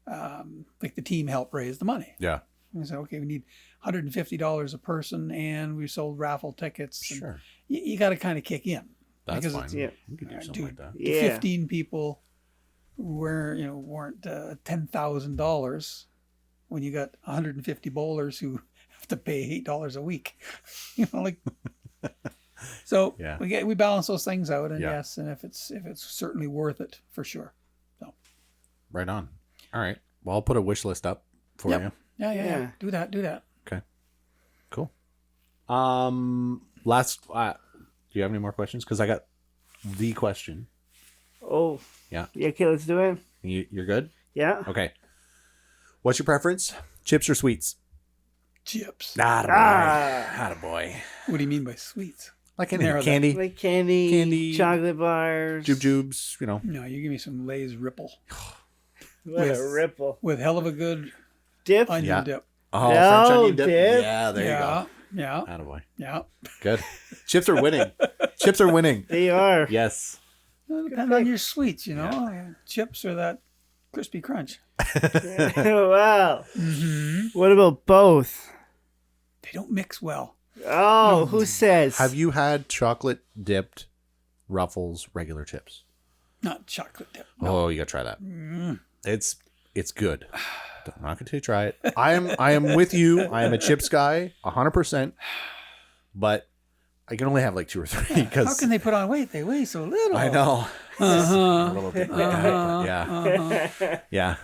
like the team helped raise the money. Yeah. And we said, okay, we need $150 a person and we sold raffle tickets. And Sure. You got to kind of kick in. That's because fine. it's- yeah. We could do something Dude, like that. Yeah. 15 people weren't $10,000 when you got 150 bowlers who have to pay $8 a week. So Yeah. we balance those things out, and Yeah. yes, and if it's certainly worth it for sure. So Right on. All right. Well, I'll put a wish list up for Yep. you. yeah. Do that. Okay. Cool. Last. Do you have any more questions? Because I got the question. Oh. Yeah. Yeah, okay, let's do it. You're good. Yeah. Okay. What's your preference? Chips or sweets? Chips. Attaboy. What do you mean by sweets? Like any Narrow that. candy, Like candy, chocolate bars. jubes, No, you give me some Lay's Ripple What Yes. a ripple. with hell of a good Dip. onion Yeah. dip. Oh, No, French onion dip. dip. Yeah, there you go. Yeah. Attaboy. Yeah. Good. Chips are winning. Chips are winning. They are. Yes. Well, depends on your sweets, you know. Chips or that crispy crunch. Wow. Mm-hmm. What about both? They don't mix well. Oh, who says? Have you had chocolate dipped Ruffles regular chips? Not chocolate dip. Oh, you gotta try that. Mm. It's good. I'm not gonna try it. I am with you. I am a chips guy, 100%. But I can only have like 2 or 3 because How can they put on weight? They weigh so little. I know. Uh-huh. A little bit like that, but yeah, Uh-huh. yeah.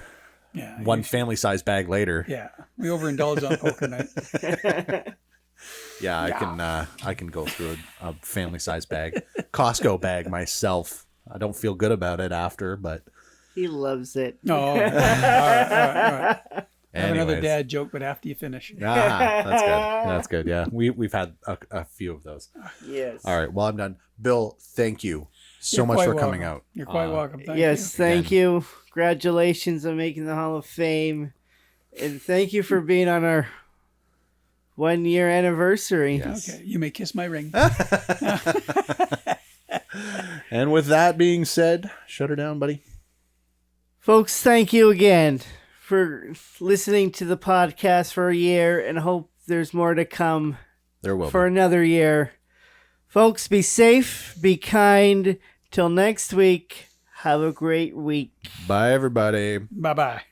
Yeah. One family size bag later. Yeah. We overindulge on poker night. Yeah, I can go through a family size bag, Costco bag myself. I don't feel good about it after, but He loves it. No. All right. I have another anyways. dad joke, but after you finish. That's good. That's good. Yeah, we've had a few of those. Yes. All right, well, I'm done. Bill, thank you so You're much quite for welcome. coming out. You're quite welcome. Thank Yes, you. thank you. Congratulations on making the Hall of Fame. And thank you for being on our 1-year anniversary. Yes. Okay. You may kiss my ring. And with that being said, shut her down, buddy. Folks, thank you again for listening to the podcast for a year, and hope there's more to come There will for be. another year. Folks, be safe, be kind. Till next week, have a great week. Bye, everybody. Bye-bye.